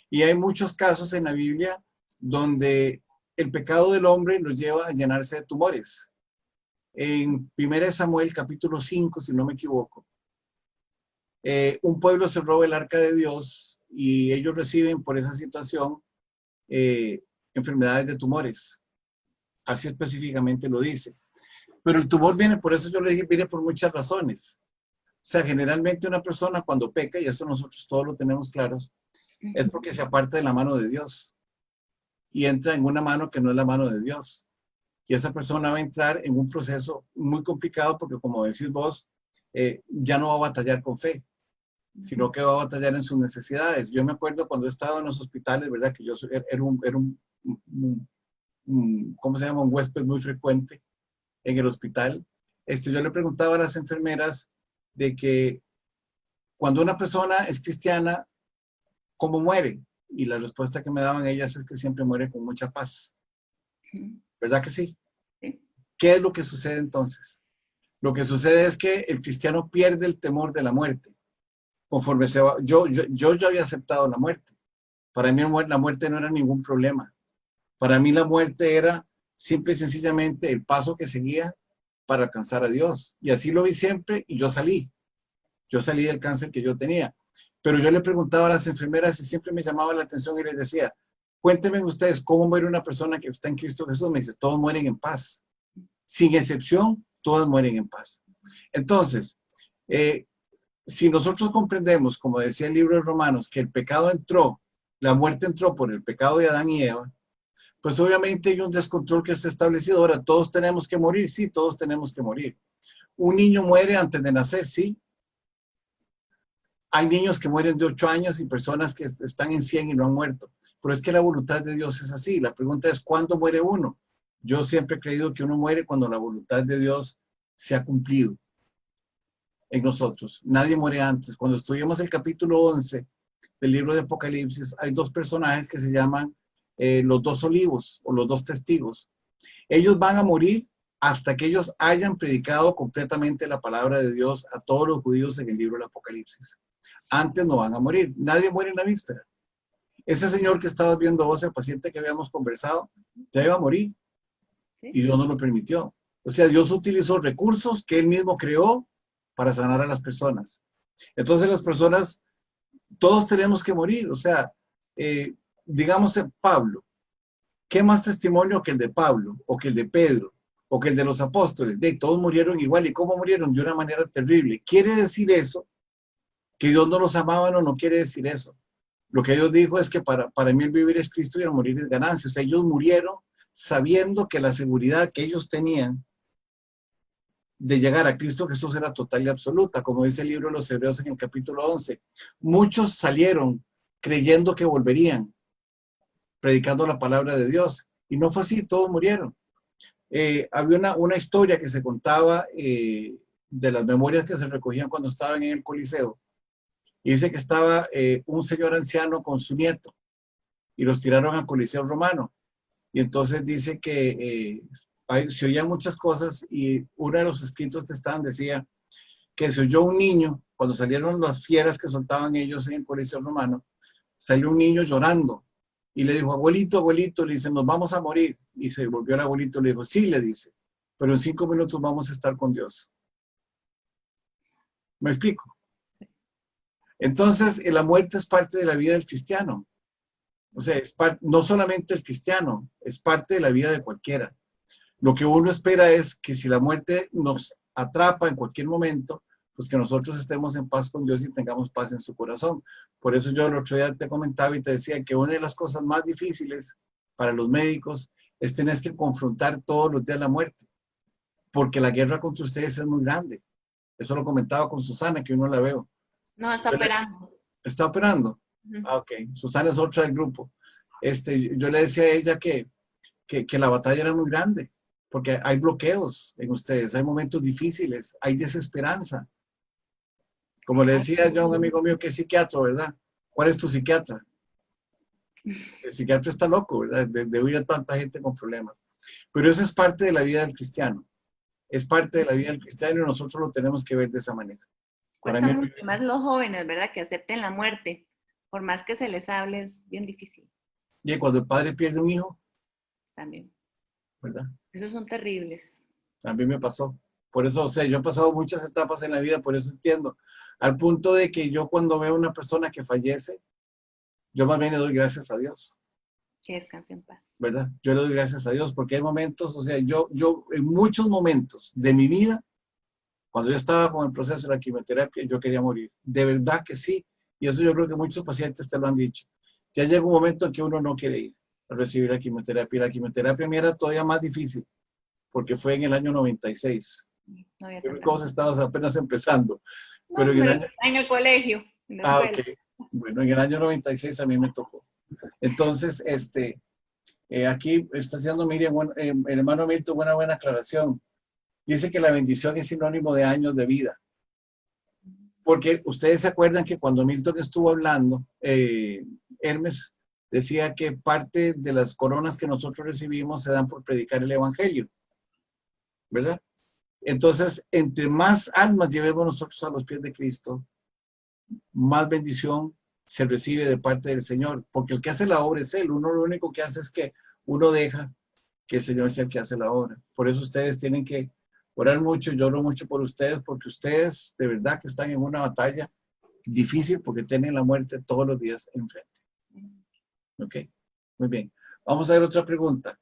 Y hay muchos casos en la Biblia donde el pecado del hombre nos lleva a llenarse de tumores. En 1 Samuel capítulo 5, si no me equivoco, un pueblo se roba el arca de Dios y ellos reciben por esa situación eh, enfermedades de tumores. Así específicamente lo dice. Pero el tumor viene, por eso yo le dije, viene por muchas razones. O sea, generalmente una persona cuando peca, y eso nosotros todos lo tenemos claros, es porque se aparta de la mano de Dios y entra en una mano que no es la mano de Dios. Y esa persona va a entrar en un proceso muy complicado porque, como decís vos, ya no va a batallar con fe, sino que va a batallar en sus necesidades. Yo me acuerdo cuando he estado en los hospitales, ¿verdad? Que yo era ¿cómo se llama? Un huésped muy frecuente en el hospital. Yo le preguntaba a las enfermeras de que cuando una persona es cristiana, ¿cómo muere? Y la respuesta que me daban ellas es que siempre muere con mucha paz. ¿Verdad que sí? ¿Qué es lo que sucede entonces? Lo que sucede es que el cristiano pierde el temor de la muerte. Conforme se va, yo ya había aceptado la muerte. Para mí la muerte no era ningún problema. Para mí la muerte era simple y sencillamente el paso que seguía para alcanzar a Dios. Y así lo vi siempre y yo salí. Yo salí del cáncer que yo tenía. Pero yo le preguntaba a las enfermeras y siempre me llamaba la atención y les decía, cuéntenme ustedes cómo muere una persona que está en Cristo Jesús. Me dice, todos mueren en paz. Sin excepción, todos mueren en paz. Entonces, si nosotros comprendemos, como decía el libro de Romanos, que el pecado entró, la muerte entró por el pecado de Adán y Eva, pues obviamente hay un descontrol que está establecido. Ahora, ¿todos tenemos que morir? Sí, todos tenemos que morir. ¿Un niño muere antes de nacer? Sí. Hay niños que mueren de 8 años y personas que están en 100 y no han muerto. Pero es que la voluntad de Dios es así. La pregunta es, ¿cuándo muere uno? Yo siempre he creído que uno muere cuando la voluntad de Dios se ha cumplido en nosotros. Nadie muere antes. Cuando estudiamos el capítulo 11 del libro de Apocalipsis, hay dos personajes que se llaman los dos olivos o los dos testigos. Ellos van a morir hasta que ellos hayan predicado completamente la palabra de Dios a todos los judíos en el libro del Apocalipsis. Antes no van a morir. Nadie muere en la víspera. Ese señor que estabas viendo vos, el paciente que habíamos conversado, ya iba a morir y Dios no lo permitió. O sea, Dios utilizó recursos que él mismo creó para sanar a las personas. Entonces las personas, todos tenemos que morir. O sea, digamos Pablo, ¿qué más testimonio que el de Pablo o que el de Pedro o que el de los apóstoles? Todos murieron igual. ¿Y cómo murieron? De una manera terrible. ¿Quiere decir eso? ¿Que Dios no los amaba? No quiere decir eso. Lo que Dios dijo es que para mí el vivir es Cristo y el morir es ganancia. O sea, ellos murieron sabiendo que la seguridad que ellos tenían de llegar a Cristo Jesús era total y absoluta, como dice el libro de los Hebreos en el capítulo 11. Muchos salieron creyendo que volverían, predicando la palabra de Dios. Y no fue así, todos murieron. Había una historia que se contaba de las memorias que se recogían cuando estaban en el Coliseo. Y dice que estaba un señor anciano con su nieto y los tiraron al Coliseo Romano. Y entonces dice que se oían muchas cosas y uno de los escritos que estaban decía que se oyó un niño, cuando salieron las fieras que soltaban ellos en el Coliseo Romano, salió un niño llorando y le dijo, abuelito, abuelito, le dice, nos vamos a morir. Y se volvió el abuelito y le dijo, sí, le dice, pero en 5 minutos vamos a estar con Dios. ¿Me explico? Entonces, la muerte es parte de la vida del cristiano. O sea, no solamente el cristiano, es parte de la vida de cualquiera. Lo que uno espera es que si la muerte nos atrapa en cualquier momento, pues que nosotros estemos en paz con Dios y tengamos paz en su corazón. Por eso yo el otro día te comentaba y te decía que una de las cosas más difíciles para los médicos es tener que confrontar todos los días la muerte, porque la guerra contra ustedes es muy grande. Eso lo comentaba con Susana, que uno la veo. No, está operando. ¿Está operando? Ah, ok. Susana es otra del grupo. Yo le decía a ella que la batalla era muy grande, porque hay bloqueos en ustedes, hay momentos difíciles, hay desesperanza. Como le decía yo a un amigo mío que es psiquiatra, ¿verdad? ¿Cuál es tu psiquiatra? El psiquiatra está loco, ¿verdad? De oír a tanta gente con problemas. Pero eso es parte de la vida del cristiano. Es parte de la vida del cristiano y nosotros lo tenemos que ver de esa manera. Cuesta mucho más los jóvenes, ¿verdad? Que acepten la muerte. Por más que se les hable, es bien difícil. Y cuando el padre pierde un hijo. También. ¿Verdad? Esos son terribles. A mí me pasó. Por eso, o sea, yo he pasado muchas etapas en la vida, por eso entiendo. Al punto de que yo cuando veo a una persona que fallece, yo más bien le doy gracias a Dios. Que descanse en paz. ¿Verdad? Yo le doy gracias a Dios porque hay momentos, o sea, yo en muchos momentos de mi vida, cuando yo estaba con el proceso de la quimioterapia, yo quería morir. De verdad que sí. Y eso yo creo que muchos pacientes te lo han dicho. Ya llega un momento en que uno no quiere ir a recibir la quimioterapia. Y la quimioterapia me era todavía más difícil porque fue en el año 96. No había cosas estabas apenas empezando. No, pero en el colegio. En la ok. Bueno, en el año 96 a mí me tocó. Entonces, aquí está haciendo Miriam, el hermano Milton, una buena aclaración. Dice que la bendición es sinónimo de años de vida. Porque ustedes se acuerdan que cuando Milton estuvo hablando, Hermes decía que parte de las coronas que nosotros recibimos se dan por predicar el evangelio. ¿Verdad? Entonces, entre más almas llevemos nosotros a los pies de Cristo, más bendición se recibe de parte del Señor, porque el que hace la obra es Él. Uno lo único que hace es que uno deja que el Señor sea el que hace la obra. Por eso ustedes tienen que orar mucho, yo oro mucho por ustedes, porque ustedes de verdad que están en una batalla difícil, porque tienen la muerte todos los días enfrente. Ok, muy bien. Vamos a ver otra pregunta.